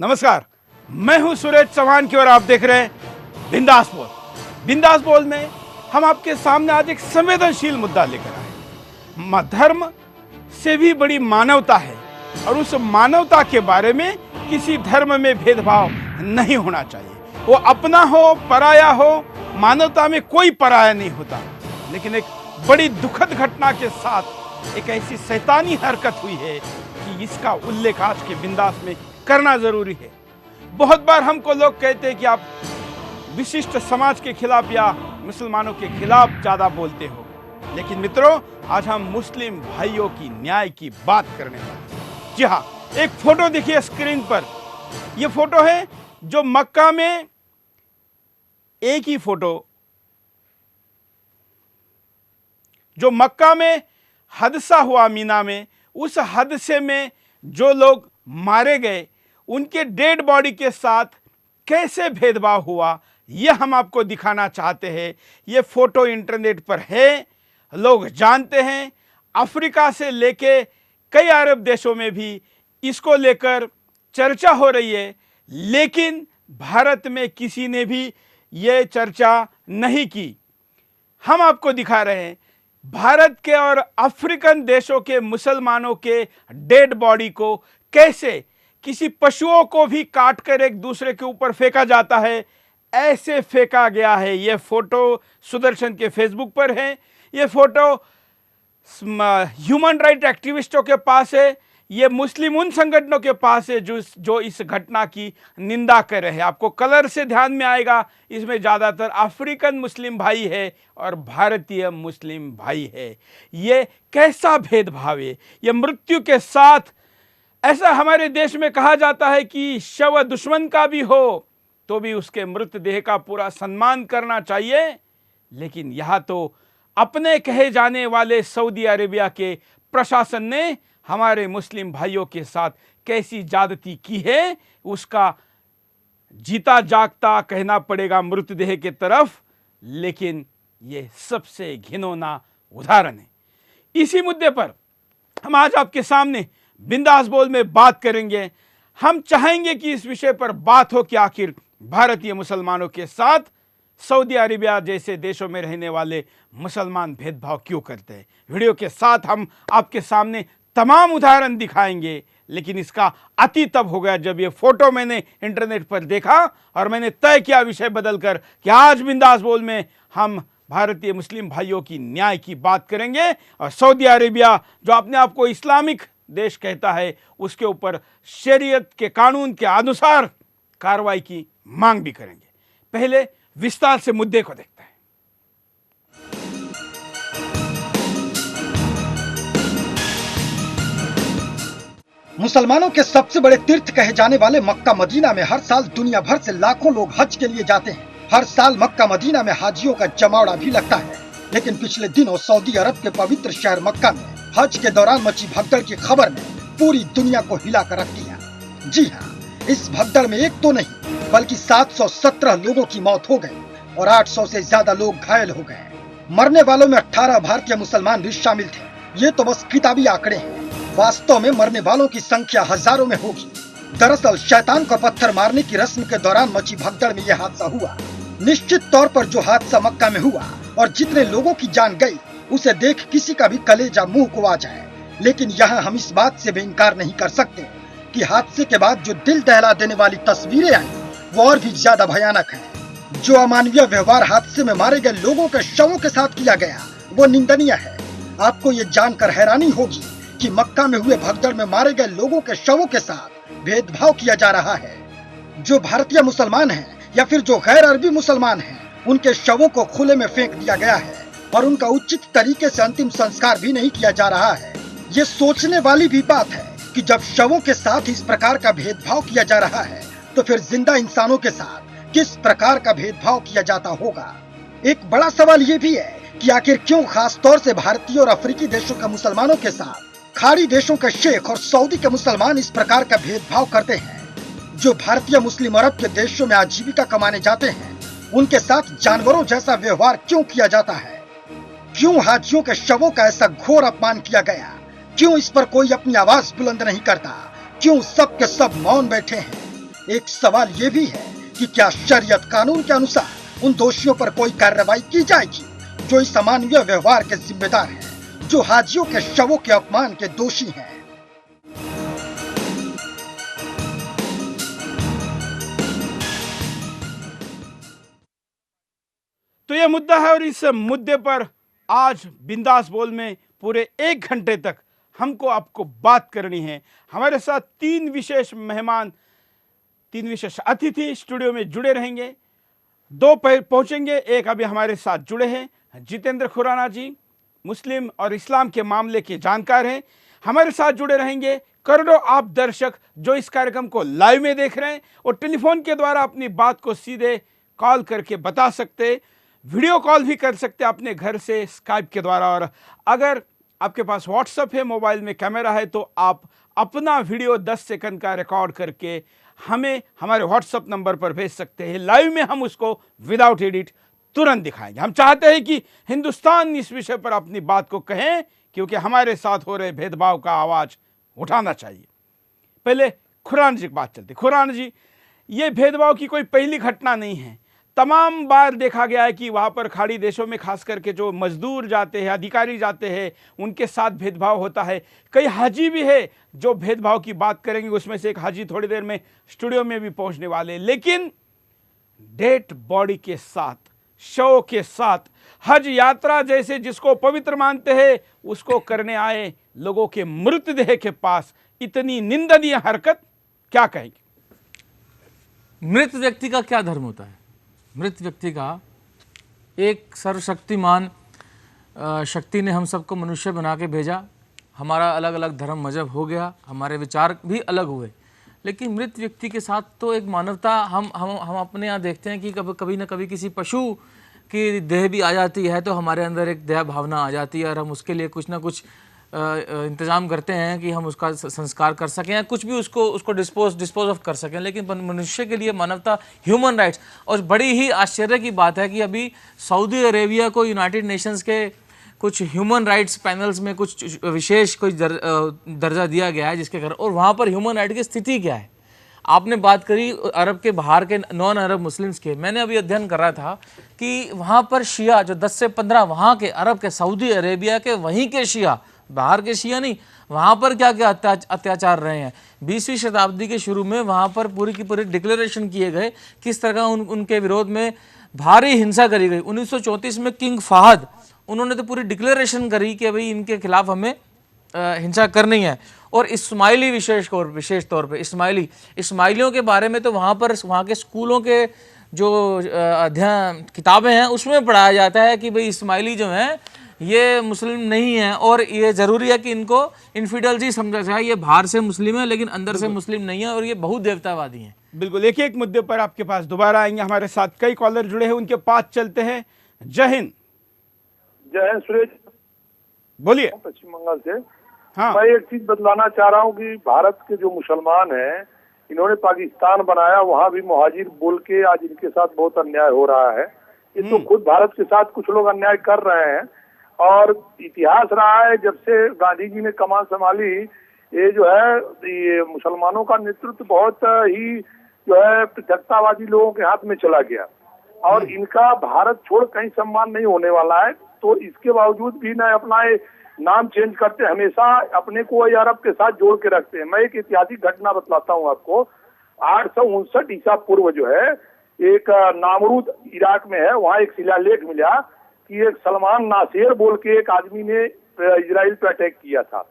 नमस्कार, मैं हूं सुरेश चौहान की और आप देख रहे हैं बिंदास बोल। बिंदास बोल में हम आपके सामने आज एक संवेदनशील मुद्दा लेकर आए। धर्म से भी बड़ी मानवता है और उस मानवता के बारे में किसी धर्म में भेदभाव नहीं होना चाहिए। वो अपना हो पराया हो, मानवता में कोई पराया नहीं होता। लेकिन एक बड़ी दुखद घटना के साथ एक ऐसी शैतानी हरकत हुई है कि इसका उल्लेख आज के बिंदास में करना जरूरी है। बहुत बार हमको लोग कहते हैं कि आप विशिष्ट समाज के खिलाफ या मुसलमानों के खिलाफ ज्यादा बोलते हो, लेकिन मित्रों आज हम मुस्लिम भाइयों की न्याय की बात करने वाले हैं। जी हाँ, एक फोटो देखिए स्क्रीन पर। यह फोटो है जो मक्का में, एक ही फोटो जो मक्का में हादसा हुआ मीना में, उस हादसे में जो लोग मारे गए उनके डेड बॉडी के साथ कैसे भेदभाव हुआ, यह हम आपको दिखाना चाहते हैं। यह फोटो इंटरनेट पर है, लोग जानते हैं। अफ्रीका से लेके कई अरब देशों में भी इसको लेकर चर्चा हो रही है, लेकिन भारत में किसी ने भी यह चर्चा नहीं की। हम आपको दिखा रहे हैं भारत के और अफ्रीकन देशों के मुसलमानों के डेड बॉडी को कैसे किसी पशुओं को भी काटकर एक दूसरे के ऊपर फेंका जाता है, ऐसे फेंका गया है। यह फोटो सुदर्शन के फेसबुक पर है। यह फोटो ह्यूमन राइट एक्टिविस्टों के पास है। यह मुस्लिम उन संगठनों के पास है जो इस घटना की निंदा कर रहे हैं। आपको कलर से ध्यान में आएगा, इसमें ज़्यादातर अफ्रीकन मुस्लिम भाई है और भारतीय मुस्लिम भाई है। ये कैसा भेदभाव है। यह मृत्यु के साथ, ऐसा हमारे देश में कहा जाता है कि शव दुश्मन का भी हो तो भी उसके मृतदेह का पूरा सम्मान करना चाहिए, लेकिन यहाँ तो अपने कहे जाने वाले सऊदी अरेबिया के प्रशासन ने हमारे मुस्लिम भाइयों के साथ कैसी ज्यादती की है, उसका जीता जागता कहना पड़ेगा मृतदेह के तरफ। लेकिन यह सबसे घिनौना उदाहरण है। इसी मुद्दे पर हम आज आपके सामने बिंदास बोल में बात करेंगे। हम चाहेंगे कि इस विषय पर बात हो कि आखिर भारतीय मुसलमानों के साथ सऊदी अरेबिया जैसे देशों में रहने वाले मुसलमान भेदभाव क्यों करते हैं। वीडियो के साथ हम आपके सामने तमाम उदाहरण दिखाएंगे, लेकिन इसका अति तब हो गया जब ये फोटो मैंने इंटरनेट पर देखा और मैंने तय किया विषय बदलकर कि आज बिंदास बोल में हम भारतीय मुस्लिम भाइयों की न्याय की बात करेंगे और सऊदी अरेबिया जो अपने आप को इस्लामिक देश कहता है उसके ऊपर शरीयत के कानून के अनुसार कार्रवाई की मांग भी करेंगे। पहले विस्तार से मुद्दे को देखते हैं। मुसलमानों के सबसे बड़े तीर्थ कहे जाने वाले मक्का मदीना में हर साल दुनिया भर से लाखों लोग हज के लिए जाते हैं। हर साल मक्का मदीना में हाजियों का जमावड़ा भी लगता है, लेकिन पिछले दिनों सऊदी अरब के पवित्र शहर मक्का में हज के दौरान मची भगदड़ की खबर ने पूरी दुनिया को हिला कर रख दिया। जी हाँ, इस भगदड़ में एक तो नहीं बल्कि 717 लोगों की मौत हो गई और 800 से ज्यादा लोग घायल हो गए। मरने वालों में 18 भारतीय मुसलमान भी शामिल थे। ये तो बस किताबी आंकड़े हैं, वास्तव में मरने वालों की संख्या हजारों में होगी। दरअसल शैतान को पत्थर मारने की रस्म के दौरान मची भगदड़ में यह हादसा हुआ। निश्चित तौर पर जो हादसा मक्का में हुआ और जितने लोगों की जान गई, उसे देख किसी का भी कलेजा मुंह को आ जाए। लेकिन यहाँ हम इस बात से भी इनकार नहीं कर सकते कि हादसे के बाद जो दिल दहला देने वाली तस्वीरें आई वो और भी ज्यादा भयानक है। जो अमानवीय व्यवहार हादसे में मारे गए लोगों के शवों के साथ किया गया वो निंदनीय है। आपको ये जानकर हैरानी होगी कि मक्का में हुए भगदड़ में मारे गए लोगों के शवों के साथ भेदभाव किया जा रहा है। जो भारतीय मुसलमान हैं या फिर जो गैर अरबी मुसलमान हैं, उनके शवों को खुले में फेंक दिया गया है और उनका उचित तरीके से अंतिम संस्कार भी नहीं किया जा रहा है। ये सोचने वाली भी बात है कि जब शवों के साथ इस प्रकार का भेदभाव किया जा रहा है तो फिर जिंदा इंसानों के साथ किस प्रकार का भेदभाव किया जाता होगा। एक बड़ा सवाल ये भी है कि आखिर क्यों खास तौर से भारतीय और अफ्रीकी देशों के मुसलमानों के साथ खाड़ी देशों के शेख और सऊदी के मुसलमान इस प्रकार का भेदभाव करते हैं। जो भारतीय मुस्लिम अरब के देशों में आजीविका कमाने जाते हैं, उनके साथ जानवरों जैसा व्यवहार क्यों किया जाता है। क्यों हाजियों के शवों का ऐसा घोर अपमान किया गया। क्यों इस पर कोई अपनी आवाज बुलंद नहीं करता। क्यों सब के सब मौन बैठे हैं। एक सवाल ये भी है कि क्या शरीयत कानून के अनुसार उन दोषियों पर कोई कार्रवाई की जाएगी जो इस अमानवीय व्यवहार के जिम्मेदार हैं, जो हाजियों के शवों के अपमान के दोषी हैं। तो यह मुद्दा है और इस मुद्दे पर आज बिंदास बोल में पूरे 1 घंटे तक हमको आपको बात करनी है। हमारे साथ 3 विशेष मेहमान, 3 विशेष अतिथि स्टूडियो में जुड़े रहेंगे। 2 पहुंचेंगे, एक अभी हमारे साथ जुड़े हैं, जितेंद्र खुराना जी, मुस्लिम और इस्लाम के मामले के जानकार हैं, हमारे साथ जुड़े रहेंगे। करोड़ों आप दर्शक जो इस कार्यक्रम को लाइव में देख रहे हैं और टेलीफोन के द्वारा अपनी बात को सीधे कॉल करके बता सकते, वीडियो कॉल भी कर सकते अपने घर से स्काइप के द्वारा। और अगर आपके पास व्हाट्सएप है, मोबाइल में कैमरा है, तो आप अपना वीडियो 10 सेकंड का रिकॉर्ड करके हमें हमारे व्हाट्सएप नंबर पर भेज सकते हैं। लाइव में हम उसको विदाउट एडिट तुरंत दिखाएंगे। हम चाहते हैं कि हिंदुस्तान इस विषय पर अपनी बात को कहें, क्योंकि हमारे साथ हो रहे भेदभाव का आवाज उठाना चाहिए। पहले खुराना जी की बात चलती। खुराना जी, ये भेदभाव की कोई पहली घटना नहीं है। तमाम बार देखा गया है कि वहाँ पर खाड़ी देशों में खास करके जो मजदूर जाते हैं, अधिकारी जाते हैं, उनके साथ भेदभाव होता है। कई हाजी भी है जो भेदभाव की बात करेंगे, उसमें से एक हाजी थोड़ी देर में स्टूडियो में भी पहुंचने वाले। लेकिन डेड बॉडी के साथ, शव के साथ हज यात्रा जैसे जिसको पवित्र मानते हैं, उसको करने आए लोगों के मृतदेह के पास इतनी निंदनीय हरकत, क्या कहेंगे? मृत व्यक्ति का क्या धर्म होता है? मृत व्यक्ति का एक सर्वशक्तिमान शक्ति ने हम सबको मनुष्य बना के भेजा। हमारा अलग अलग धर्म मजहब हो गया, हमारे विचार भी अलग हुए, लेकिन मृत व्यक्ति के साथ तो एक मानवता हम अपने यहाँ देखते हैं कि कभी न कभी किसी पशु की देह भी आ जाती है तो हमारे अंदर एक दया भावना आ जाती है और हम उसके लिए कुछ ना कुछ इंतजाम करते हैं कि हम उसका संस्कार कर सकें या कुछ भी उसको डिस्पोज ऑफ कर सकें। लेकिन मनुष्य के लिए मानवता, ह्यूमन राइट्स, और बड़ी ही आश्चर्य की बात है कि अभी सऊदी अरेबिया को यूनाइटेड नेशंस के कुछ ह्यूमन राइट्स पैनल्स में कुछ विशेष कुछ दर्जा दिया गया है, जिसके कारण, और वहाँ पर ह्यूमन राइट की स्थिति क्या है। आपने बात करी अरब के बाहर के नॉन अरब मुस्लिम्स के। मैंने अभी अध्ययन कर रहा था कि वहाँ पर शिया जो 10 से 15 वहाँ के अरब के, सऊदी अरेबिया के वहीं के शिया, बाहर के शिया नहीं, वहाँ पर क्या क्या अत्याचार रहे हैं। 20वीं शताब्दी के शुरू में वहाँ पर पूरी की पूरी डिक्लेरेशन किए गए, किस तरह उनके विरोध में भारी हिंसा करी गई। 1934 में किंग फहद, उन्होंने तो पूरी डिक्लेरेशन करी कि भाई इनके खिलाफ हमें हिंसा करनी है। और इस्माइली विशेष तौर पे इस्माइलियों के बारे में तो वहाँ के स्कूलों के जो अध्ययन किताबें हैं उसमें पढ़ाया जाता है कि भाई इस्माइली जो हैं ये मुस्लिम नहीं है और ये ज़रूरी है कि इनको इन्फिडल्स ही समझा जाए। ये बाहर से मुस्लिम है लेकिन अंदर से मुस्लिम नहीं है और ये बहुत देवतावादी हैं। बिल्कुल, एक मुद्दे पर आपके पास दोबारा आएंगे। हमारे साथ कई कॉलर जुड़े हैं, उनके पास चलते हैं। जय हिंद। जय हिंद सुरेश, बोलिए। पश्चिम बंगाल से। हाँ, मैं एक चीज बतलाना चाह रहा हूँ कि भारत के जो मुसलमान हैं, इन्होंने पाकिस्तान बनाया, वहाँ भी मुहाजिर बोल के आज इनके साथ बहुत अन्याय हो रहा है। ये तो खुद भारत के साथ कुछ लोग अन्याय कर रहे हैं। और इतिहास रहा है जब से गांधी जी ने कमान संभाली, ये जो है ये मुसलमानों का नेतृत्व बहुत ही जो है पृथकतावादी लोगों के हाथ में चला गया और इनका भारत छोड़ कहीं सम्मान नहीं होने वाला है। तो इसके बावजूद भी न अपना नाम चेंज करते, हमेशा अपने को अरब के साथ जोड़ के रखते हैं। मैं एक ऐतिहासिक घटना बतलाता हूँ आपको। 859 ईसा पूर्व जो है एक नामरूद इराक में है, वहाँ एक शिलालेख मिला कि एक सलमान नासेर बोल के एक आदमी ने इजराइल पे अटैक किया था।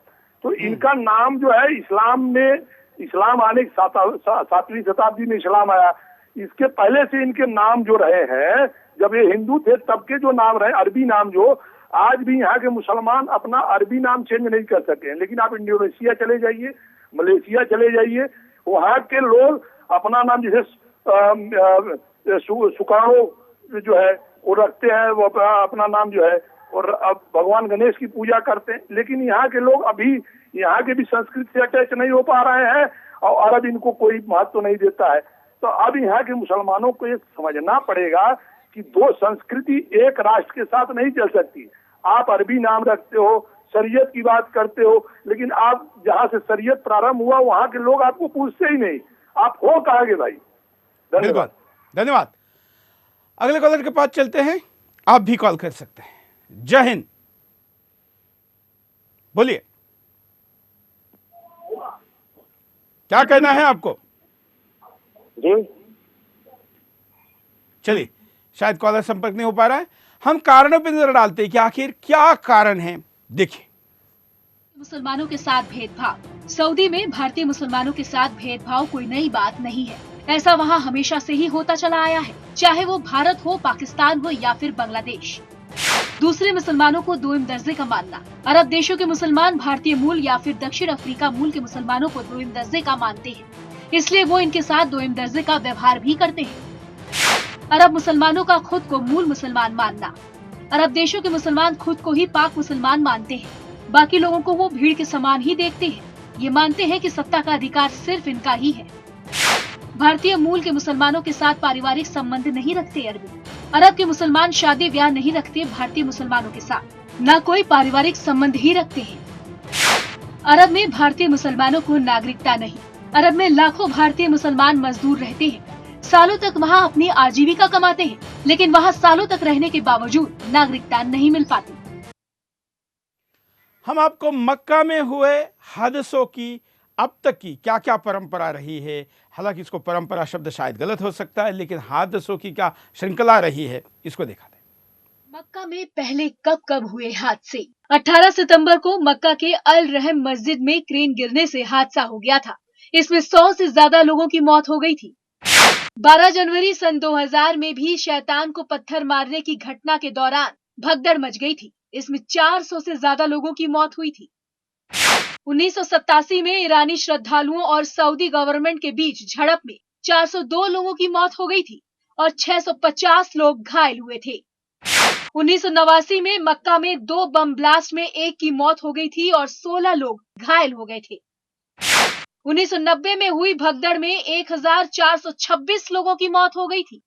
तो इनका नाम जो है इस्लाम आने की 7वीं शताब्दी में इस्लाम आया। इसके पहले से इनके नाम जो रहे हैं, जब ये हिंदू थे तब के जो नाम रहे, अरबी नाम, जो आज भी यहाँ के मुसलमान अपना अरबी नाम चेंज नहीं कर सके। लेकिन आप इंडोनेशिया चले जाइए, मलेशिया चले जाइए, वहाँ के लोग अपना नाम जैसे सुकार्णो जो है वो रखते हैं, वो अपना नाम जो है, और अब भगवान गणेश की पूजा करते हैं। लेकिन यहाँ के लोग अभी यहाँ के भी संस्कृत से अटैच नहीं हो पा रहे हैं और अरब इनको कोई महत्व नहीं देता है। तो अब यहाँ के मुसलमानों को ये समझना पड़ेगा कि दो संस्कृति एक राष्ट्र के साथ नहीं चल सकती। आप अरबी नाम रखते हो, शरीयत की बात करते हो, लेकिन आप जहाँ से शरीयत प्रारंभ हुआ वहाँ के लोग आपको पूछते ही नहीं। आप हो कहाँ के भाई? बिल्कुल, धन्यवाद। धन्यवाद। अगले कॉलर के पास चलते हैं, आप भी कॉल कर सकते हैं। जय हिंद, बोलिए, क्या कहना है आपको? जी चलिए, शायद कॉलर संपर्क नहीं हो पा रहा है, हम कारणों पर नजर डालते हैं कि आखिर क्या कारण है। देखिए, मुसलमानों के साथ भेदभाव। सऊदी में भारतीय मुसलमानों के साथ भेदभाव कोई नई बात नहीं है। ऐसा वहाँ हमेशा से ही होता चला आया है, चाहे वो भारत हो, पाकिस्तान हो या फिर बांग्लादेश। दूसरे मुसलमानों को दोइम दर्जे का मानना। अरब देशों के मुसलमान भारतीय मूल या फिर दक्षिण अफ्रीका मूल के मुसलमानों को दोइम दर्जे का मानते हैं, इसलिए वो इनके साथ दोइम दर्जे का व्यवहार भी करते हैं। अरब मुसलमानों का खुद को मूल मुसलमान मानना। अरब देशों के मुसलमान खुद को ही पाक मुसलमान मानते हैं, बाकी लोगों को वो भीड़ के समान ही देखते हैं। ये मानते हैं कि सत्ता का अधिकार सिर्फ इनका ही है। भारतीय मूल के मुसलमानों के साथ पारिवारिक संबंध नहीं रखते अरब के मुसलमान शादी ब्याह नहीं रखते भारतीय मुसलमानों के साथ, न कोई पारिवारिक संबंध ही रखते हैं। अरब में भारतीय मुसलमानों को नागरिकता नहीं। अरब में लाखों भारतीय मुसलमान मजदूर रहते हैं, सालों तक वहाँ अपनी आजीविका कमाते हैं, लेकिन वहाँ सालों तक रहने के बावजूद नागरिकता नहीं मिल पाती। हम आपको मक्का में हुए हादसों की अब तक की क्या क्या परंपरा रही है, हालांकि इसको परंपरा शब्द शायद गलत हो सकता है, लेकिन हादसों की क्या श्रृंखला रही है, इसको देखा दें। मक्का में पहले कब कब हुए हादसे। 18 सितंबर को मक्का के अल रहम मस्जिद में क्रेन गिरने से हादसा हो गया था। इसमें 100 से ज्यादा लोगों की मौत हो गई थी। 12 जनवरी सन 2000 में भी शैतान को पत्थर मारने की घटना के दौरान भगदड़ मच गई थी। इसमें 400 से ज्यादा लोगों की मौत हुई थी। 1987 में ईरानी श्रद्धालुओं और सऊदी गवर्नमेंट के बीच झड़प में 402 लोगों की मौत हो गई थी और 650 लोग घायल हुए थे। 1989 में मक्का में 2 बम ब्लास्ट में 1 की मौत हो गई थी और 16 लोग घायल हो गए थे। 1990 में हुई भगदड़ में 1426 लोगों की मौत हो गई थी।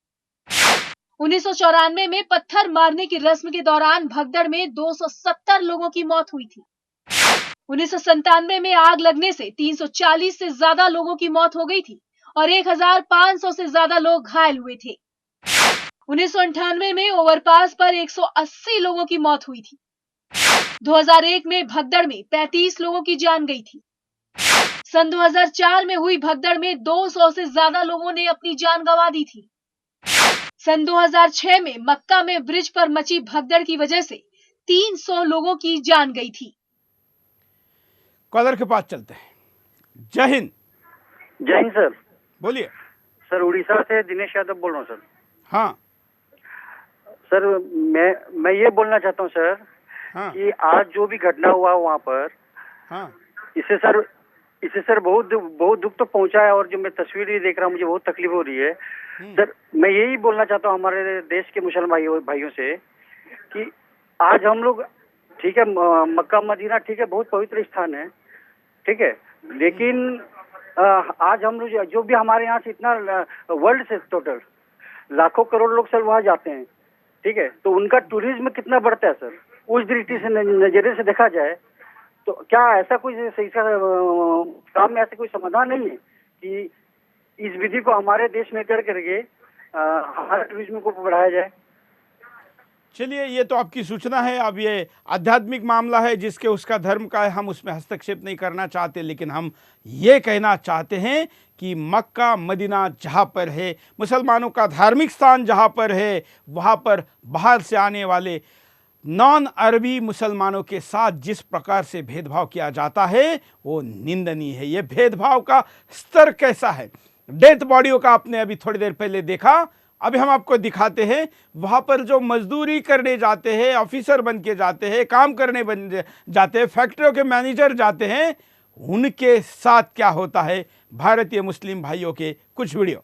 1994 में पत्थर मारने की रस्म के दौरान भगदड़ में 270 लोगों की मौत हुई थी। 1997 में आग लगने से 340 से ज्यादा लोगों की मौत हो गई थी और 1500 से ज्यादा लोग घायल हुए थे। 1998 में ओवरपास पर 180 लोगों की मौत हुई थी। 2001 में भगदड़ में 35 लोगों की जान गई थी। सन 2004 में हुई भगदड़ में 200 से ज्यादा लोगों ने अपनी जान गंवा दी थी। सन 2006 में मक्का में ब्रिज पर मची भगदड़ की वजह से 300 लोगों की जान गई थी। कॉलर के पास चलते हैं। जय हिंद। जय हिंद सर। बोलिए सर, उड़ीसा से दिनेश यादव बोल रहा हूँ सर। हाँ सर, मैं ये बोलना चाहता हूँ सर, हाँ कि आज जो भी घटना हुआ वहाँ पर, हाँ इससे सर बहुत दुख तो पहुंचा है, और जो मैं तस्वीर भी देख रहा हूँ मुझे बहुत तकलीफ हो रही है। सर, मैं यही बोलना चाहता हूँ हमारे देश के मुसलमान भाइयों से कि आज हम लोग, ठीक है, मक्का मदीना ठीक है, बहुत पवित्र स्थान है, ठीक है, लेकिन आज हम लोग जो भी हमारे यहाँ से इतना वर्ल्ड से टोटल लाखों करोड़ लोग सर वहाँ जाते हैं, ठीक है, तो उनका टूरिज्म कितना बढ़ता है सर, उस दृष्टि से नजरिए से देखा जाए तो क्या ऐसा कोई सही काम में ऐसा कोई समाधान नहीं है कि इस विधि को हमारे देश में करके हमारे टूरिज्म को बढ़ाया जाए। चलिए, ये तो आपकी सूचना है। अब ये आध्यात्मिक मामला है, जिसके उसका धर्म का है, हम उसमें हस्तक्षेप नहीं करना चाहते, लेकिन हम ये कहना चाहते हैं कि मक्का मदीना जहाँ पर है, मुसलमानों का धार्मिक स्थान जहाँ पर है, वहाँ पर बाहर से आने वाले नॉन अरबी मुसलमानों के साथ जिस प्रकार से भेदभाव किया जाता है वो निंदनीय है। ये भेदभाव का स्तर कैसा है, डेथ बॉडियों का आपने अभी थोड़ी देर पहले देखा, अभी हम आपको दिखाते हैं। वहाँ पर जो मजदूरी करने जाते हैं, ऑफिसर बन के जाते हैं, काम करने बन जाते हैं, फैक्ट्रियों के मैनेजर जाते हैं, उनके साथ क्या होता है। भारतीय मुस्लिम भाइयों के कुछ वीडियो।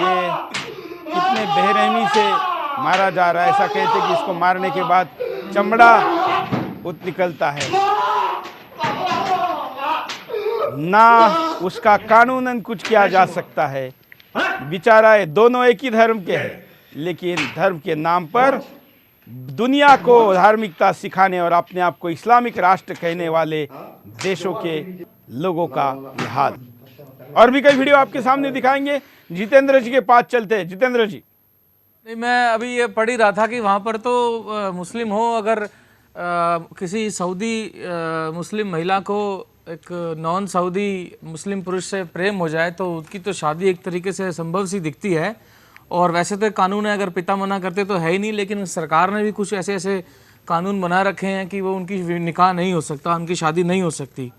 ये कितने बेरहमी से मारा जा रहा है। ऐसा कहते कि इसको मारने के बाद चमड़ा निकलता है, ना उसका कानूनन कुछ किया जा सकता है। बेचारा ये दोनों एक ही धर्म के हैं, लेकिन धर्म के नाम पर दुनिया को धार्मिकता सिखाने और अपने आप को इस्लामिक राष्ट्र कहने वाले देशों के लोगों का ये हाल। और भी कई वीडियो आपके सामने दिखाएंगे। जितेंद्र जी के पास चलते हैं। जितेंद्र जी, नहीं, मैं अभी ये पढ़ ही रहा था कि वहाँ पर तो मुस्लिम हो, अगर किसी सऊदी मुस्लिम महिला को एक नॉन सऊदी मुस्लिम पुरुष से प्रेम हो जाए तो उसकी तो शादी एक तरीके से संभव सी दिखती है। और वैसे तो कानून है, अगर पिता मना करते तो है ही नहीं, लेकिन सरकार ने भी कुछ ऐसे ऐसे कानून बना रखे हैं कि वो उनकी निकाह नहीं हो सकता, उनकी शादी नहीं हो सकती।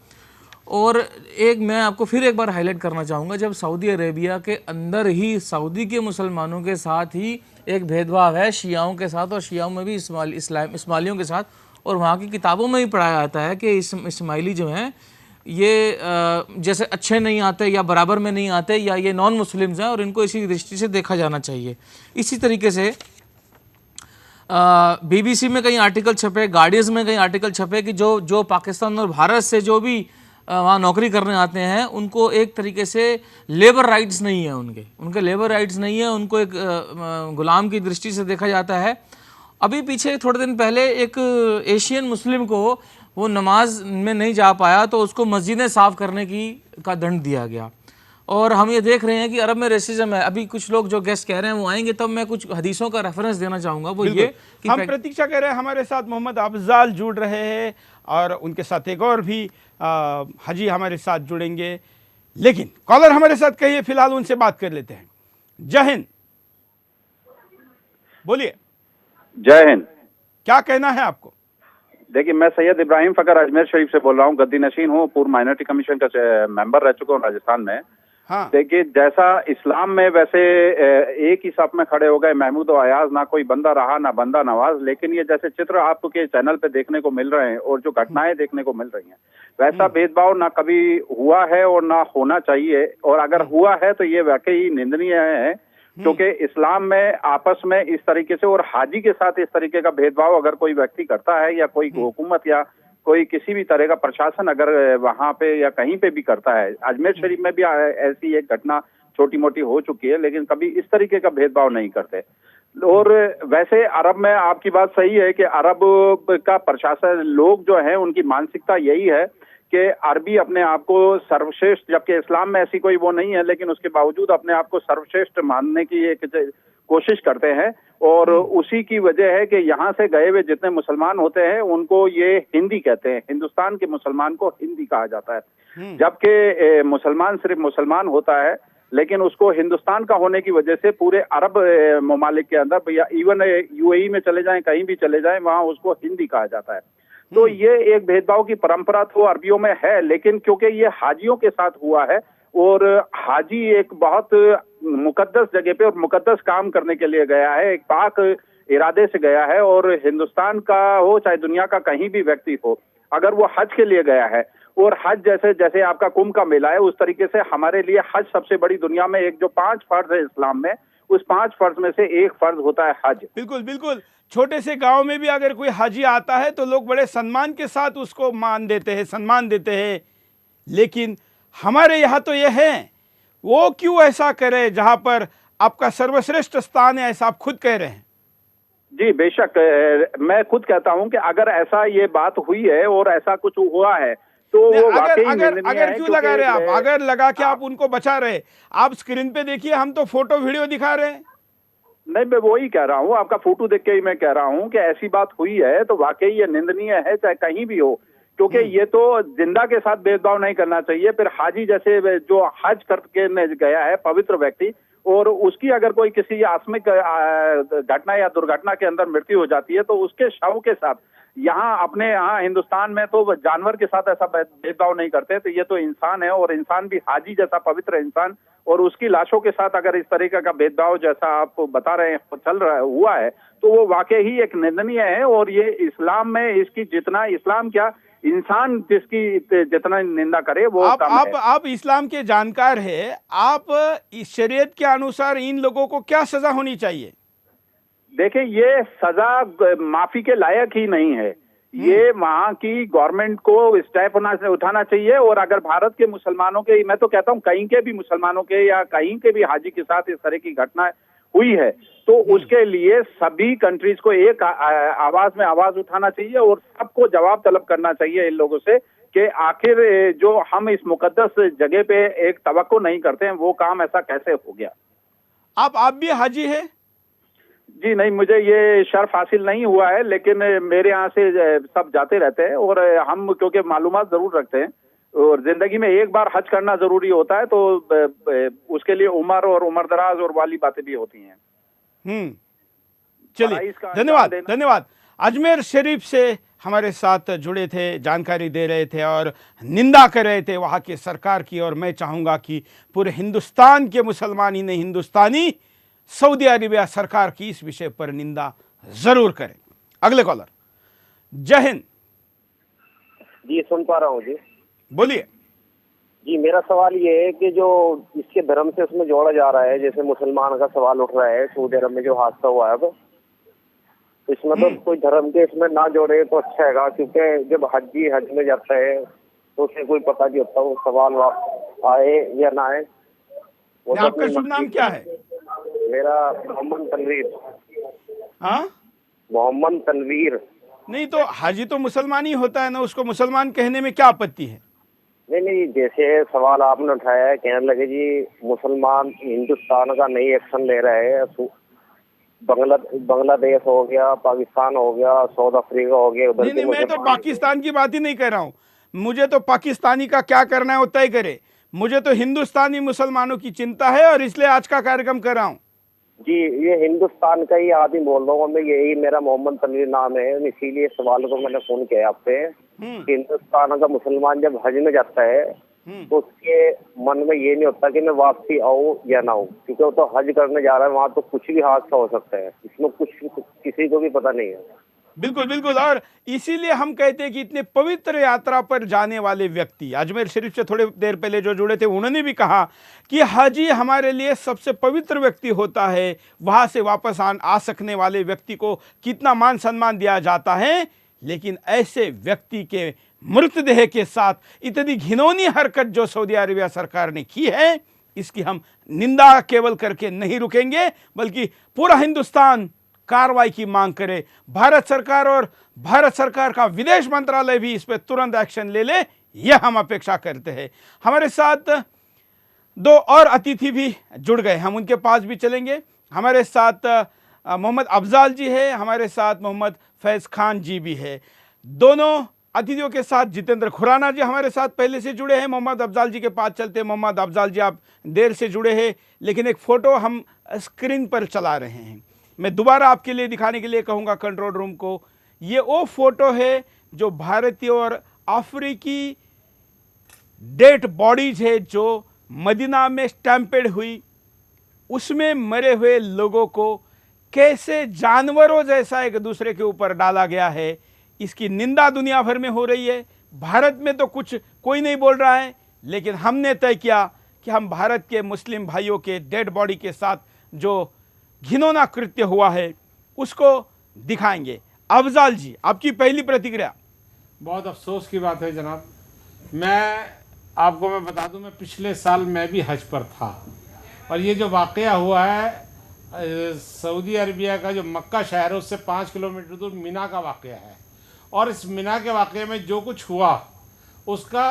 और एक मैं आपको फिर एक बार हाईलाइट करना चाहूँगा, जब सऊदी अरेबिया के अंदर ही सऊदी के मुसलमानों के साथ ही एक भेदभाव है शियाओं के साथ, और शियाओं में भी इस्माइलियों के साथ, और वहाँ की किताबों में ही पढ़ाया जाता है कि इस्माइली जो हैं ये जैसे अच्छे नहीं आते या बराबर में नहीं आते, या ये नॉन मुस्लिम्स हैं और इनको इसी दृष्टि से देखा जाना चाहिए। इसी तरीके से BBC में कई आर्टिकल छपे, गार्डियंस में कई आर्टिकल छपे कि जो पाकिस्तान और भारत से जो भी वहाँ नौकरी करने आते हैं उनको एक तरीके से लेबर राइट्स नहीं है, उनके लेबर राइट्स नहीं है, उनको एक गुलाम की दृष्टि से देखा जाता है। अभी पीछे थोड़े दिन पहले एक एशियन मुस्लिम को वो नमाज में नहीं जा पाया तो उसको मस्जिदें साफ़ करने का दंड दिया गया। और हम ये देख रहे हैं कि अरब में रेसिज्म है। अभी कुछ लोग जो गेस्ट कह रहे हैं वो आएंगे, तब मैं कुछ हदीसों का रेफरेंस देना चाहूँगा। वो ये कि हम प्रतीक्षा कर रहे हैं, हमारे साथ मोहम्मद अफजाल जुड़ रहे हैं और उनके साथ एक और भी हाजी हमारे साथ जुड़ेंगे, लेकिन कॉलर हमारे साथ कहिए, फिलहाल उनसे बात कर लेते हैं। जय हिंद, बोलिए। जय हिंद। क्या कहना है आपको? देखिए, मैं सैयद इब्राहिम फकर अजमेर शरीफ से बोल रहा हूँ, गद्दी नशीन हूँ, पूर्व माइनॉरिटी कमीशन का मेंबर रह चुका हूँ राजस्थान में। हाँ। देखिए, जैसा इस्लाम में वैसे एक ही सफ में खड़े हो गए महमूद और अयाज, ना कोई बंदा रहा ना बंदा नवाज, लेकिन ये जैसे चित्र आपके चैनल पे देखने को मिल रहे हैं और जो घटनाएं देखने को मिल रही हैं, वैसा भेदभाव ना कभी हुआ है और ना होना चाहिए। और अगर हुआ है तो ये वाकई निंदनीय है, क्योंकि इस्लाम में आपस में इस तरीके से और हाजी के साथ इस तरीके का भेदभाव अगर कोई व्यक्ति करता है, या कोई हुकूमत या कोई किसी भी तरह का प्रशासन अगर वहां पे या कहीं पे भी करता है, अजमेर शरीफ में भी ऐसी एक घटना छोटी मोटी हो चुकी है, लेकिन कभी इस तरीके का भेदभाव नहीं करते। और वैसे अरब में आपकी बात सही है कि अरब का प्रशासन, लोग जो है उनकी मानसिकता यही है कि अरबी अपने आप को सर्वश्रेष्ठ, जबकि इस्लाम में ऐसी कोई वो नहीं है, लेकिन उसके बावजूद अपने आप को सर्वश्रेष्ठ मानने की एक कोशिश करते हैं। और उसी की वजह है कि यहाँ से गए हुए जितने मुसलमान होते हैं उनको ये हिंदी कहते हैं, हिंदुस्तान के मुसलमान को हिंदी कहा जाता है, जबकि मुसलमान सिर्फ मुसलमान होता है, लेकिन उसको हिंदुस्तान का होने की वजह से पूरे अरब ममालिक के अंदर या इवन UAE में चले जाएं, कहीं भी चले जाएं, वहाँ उसको हिंदी कहा जाता है। तो ये एक भेदभाव की परंपरा तो अरबियों में है, लेकिन क्योंकि ये हाजियों के साथ हुआ है और हाजी एक बहुत मुकद्दस जगह पे और मुकद्दस काम करने के लिए गया है, एक पाक इरादे से गया है, और हिंदुस्तान का हो चाहे दुनिया का कहीं भी व्यक्ति हो, अगर वो हज के लिए गया है, और हज जैसे आपका कुंभ का मेला है, उस तरीके से हमारे लिए हज सबसे बड़ी दुनिया में एक जो 5 फर्ज है इस्लाम में, उस 5 फर्ज में से एक फर्ज होता है हज। बिल्कुल बिल्कुल। छोटे से गांव में भी अगर कोई हाजी आता है तो लोग बड़े सम्मान के साथ उसको मान देते हैं, सम्मान देते हैं, लेकिन हमारे यहाँ तो ये है, वो क्यों ऐसा करे जहां पर आपका सर्वश्रेष्ठ स्थान है, ऐसा आप खुद कह रहे हैं। जी बेशक, मैं खुद कहता हूं कि अगर ऐसा ये बात हुई है और ऐसा कुछ हुआ है तो वो वाकई अगर क्यों लगा रहे आप, अगर लगा के आप उनको बचा रहे, आप स्क्रीन पे देखिए, हम तो फोटो वीडियो दिखा रहे हैं। नहीं, मैं वही कह रहा हूँ, आपका फोटो देख के ही मैं कह रहा हूँ कि ऐसी बात हुई है तो वाकई ये निंदनीय है, चाहे कहीं भी हो, क्योंकि ये तो जिंदा के साथ भेदभाव नहीं करना चाहिए। फिर हाजी जैसे जो हज करके गया है पवित्र व्यक्ति, और उसकी अगर कोई किसी आकस्मिक घटना या दुर्घटना के अंदर मृत्यु हो जाती है तो उसके शव के साथ अपने यहाँ हिंदुस्तान में तो जानवर के साथ ऐसा भेदभाव नहीं करते। तो ये तो इंसान है, और इंसान भी हाजी जैसा पवित्र इंसान, और उसकी लाशों के साथ अगर इस तरीके का भेदभाव जैसा आप बता रहे हैं चल रहा हुआ है तो वो वाकई ही एक निंदनीय है। और ये इस्लाम में इसकी जितना, इस्लाम क्या, इंसान जिसकी जितना निंदा करे वो आप इस्लाम के जानकार है, आप इस शरीयत के अनुसार इन लोगों को क्या सजा होनी चाहिए? देखिए, ये सजा माफी के लायक ही नहीं है, ये वहाँ की गवर्नमेंट को स्टेप उठाना चाहिए। और अगर भारत के मुसलमानों के, मैं तो कहता हूँ कहीं के भी मुसलमानों के या कहीं के भी हाजी के साथ इस तरह की घटना हुई है तो उसके लिए सभी कंट्रीज को एक आवाज में आवाज उठाना चाहिए और सबको जवाब तलब करना चाहिए इन लोगों से कि आखिर जो हम इस मुकद्दस जगह पे एक तवक्को नहीं करते हैं वो काम ऐसा कैसे हो गया। आप भी हाजी है? जी नहीं, मुझे ये शर्फ हासिल नहीं हुआ है, लेकिन मेरे यहाँ से सब जाते रहते हैं और हम क्योंकि मालूमात जरूर रखते हैं और जिंदगी में एक बार हज करना जरूरी होता है तो उसके लिए उम्र और उम्रदराज और वाली बातें भी होती हैं। चलिए, धन्यवाद। अजमेर शरीफ से हमारे साथ जुड़े थे, जानकारी दे रहे थे और निंदा कर रहे थे वहाँ की सरकार की। और मैं चाहूँगा कि पूरे हिंदुस्तान के मुसलमान ही नहीं, हिंदुस्तानी सऊदी अरेबिया सरकार की इस विषय पर निंदा जरूर करें। अगले कॉलर। जय हिंद जी, सुन पा रहा हूँ जी। बोलिए जी, मेरा सवाल ये है कि जो इसके धर्म से उसमें जोड़ा जा रहा है, जैसे मुसलमान का सवाल उठ रहा है सऊदी अरब में जो हादसा हुआ है, अब तो इसमें तो कोई धर्म के इसमें ना जोड़े तो अच्छा है, क्योंकि जब हज में जाता है तो उसे कोई पता नहीं होता वो सवाल आए या ना आए। आपका शुभ नाम क्या है? मेरा मोहम्मद तनवीर। हाँ, मोहम्मद तनवीर। नहीं तो हाजी तो मुसलमान ही होता है ना, उसको मुसलमान कहने में क्या आपत्ति है? नहीं, जैसे सवाल आपने उठाया है, कहने लगे जी मुसलमान हिंदुस्तान का नई एक्शन ले रहे हैं, बांग्लादेश हो गया, पाकिस्तान हो गया, साउथ अफ्रीका हो गया, उधर नहीं, मैं तो पाकिस्तान की बात ही नहीं कर रहा हूँ। मुझे तो पाकिस्तानी का क्या करना है वो तय करे, मुझे तो हिंदुस्तानी मुसलमानों की चिंता है और इसलिए आज का कार्यक्रम कर रहा हूँ। जी, ये हिंदुस्तान का ही आदमी बोल रहा हूँ मैं, यही मेरा मोहम्मद तनवीर नाम है, इसीलिए सवाल को मैंने फोन किया आपसे। हिंदुस्तान का मुसलमान जब हज में जाता है तो उसके मन में ये नहीं होता कि मैं वापसी आऊँ या ना आऊँ, क्योंकि वो तो हज करने जा रहा है, वहाँ तो कुछ भी हादसा हो सकता है, इसमें कुछ किसी को भी पता नहीं है। बिल्कुल। और इसीलिए हम कहते हैं कि इतने पवित्र यात्रा पर जाने वाले व्यक्ति, अजमेर शरीफ से थोड़े देर पहले जो जुड़े थे उन्होंने भी कहा कि हाजी हमारे लिए सबसे पवित्र व्यक्ति होता है, वहाँ से वापस आ सकने वाले व्यक्ति को कितना मान सम्मान दिया जाता है, लेकिन ऐसे व्यक्ति के मृतदेह के साथ इतनी घिनौनी हरकत जो सऊदी अरेबिया सरकार ने की है, इसकी हम निंदा केवल करके नहीं रुकेंगे, बल्कि पूरा हिंदुस्तान कार्रवाई की मांग करे। भारत सरकार और भारत सरकार का विदेश मंत्रालय भी इस पर तुरंत एक्शन ले ले, यह हम अपेक्षा करते हैं। हमारे साथ दो और अतिथि भी जुड़ गए, हम उनके पास भी चलेंगे। हमारे साथ मोहम्मद अफजाल जी है, हमारे साथ मोहम्मद फैज़ खान जी भी है। दोनों अतिथियों के साथ जितेंद्र खुराना जी हमारे साथ पहले से जुड़े हैं। मोहम्मद अफजाल जी के पास चलते हैं। मोहम्मद अफजाल जी, आप देर से जुड़े हैं, लेकिन एक फ़ोटो हम स्क्रीन पर चला रहे हैं, मैं दोबारा आपके लिए दिखाने के लिए कहूँगा कंट्रोल रूम को। ये वो फोटो है जो भारतीय और अफ्रीकी डेड बॉडीज है जो मदीना में स्टैम्पेड हुई, उसमें मरे हुए लोगों को कैसे जानवरों जैसा एक दूसरे के ऊपर डाला गया है, इसकी निंदा दुनिया भर में हो रही है। भारत में तो कुछ कोई नहीं बोल रहा है, लेकिन हमने तय किया कि हम भारत के मुस्लिम भाइयों के डेड बॉडी के साथ जो घिनौना कृत्य हुआ है उसको दिखाएंगे। अफजाल जी, आपकी पहली प्रतिक्रिया? बहुत अफसोस की बात है जनाब, मैं बता दूं, मैं पिछले साल मैं भी हज पर था और ये जो वाक़या हुआ है सऊदी अरबिया का जो मक्का शहर है उससे 5 किलोमीटर दूर मिना का वाक़या है। और इस मिना के वाक़े में जो कुछ हुआ उसका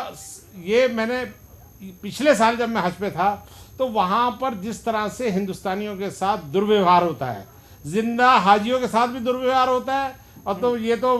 ये मैंने पिछले साल जब मैं हज पे था तो वहाँ पर जिस तरह से हिंदुस्तानियों के साथ दुर्व्यवहार होता है, जिंदा हाजियों के साथ भी दुर्व्यवहार होता है, और तो ये तो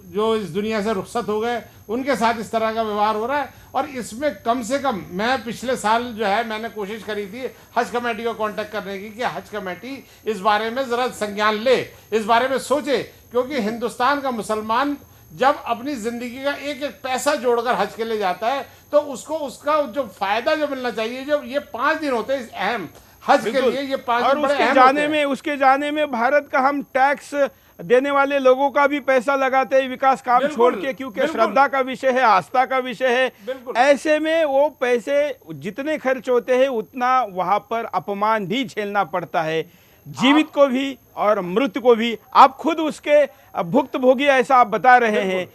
जो इस दुनिया से रुखसत हो गए उनके साथ इस तरह का व्यवहार हो रहा है। और इसमें कम से कम मैं पिछले साल जो है मैंने कोशिश करी थी हज कमेटी को कांटेक्ट करने की कि हज कमेटी इस बारे में ज़रा संज्ञान ले, इस बारे में सोचे, क्योंकि हिंदुस्तान का मुसलमान जब अपनी ज़िंदगी का एक एक पैसा जोड़कर हज के लिए जाता है तो उसको उसका जो फ़ायदा जो मिलना चाहिए, जो ये 5 दिन होते हैं अहम हज के लिए, ये 5 दिन बड़े अहम होते हैं। उसके जाने में भारत का हम टैक्स देने वाले लोगों का भी पैसा लगाते हैं विकास काम छोड़ के, क्योंकि श्रद्धा का विषय है, आस्था का विषय है। ऐसे में वो पैसे जितने खर्च होते हैं उतना वहाँ पर अपमान भी झेलना पड़ता है। जीवित को भी और मृत को भी। आप खुद उसके भुक्तभोगी ऐसा आप बता रहे हैं।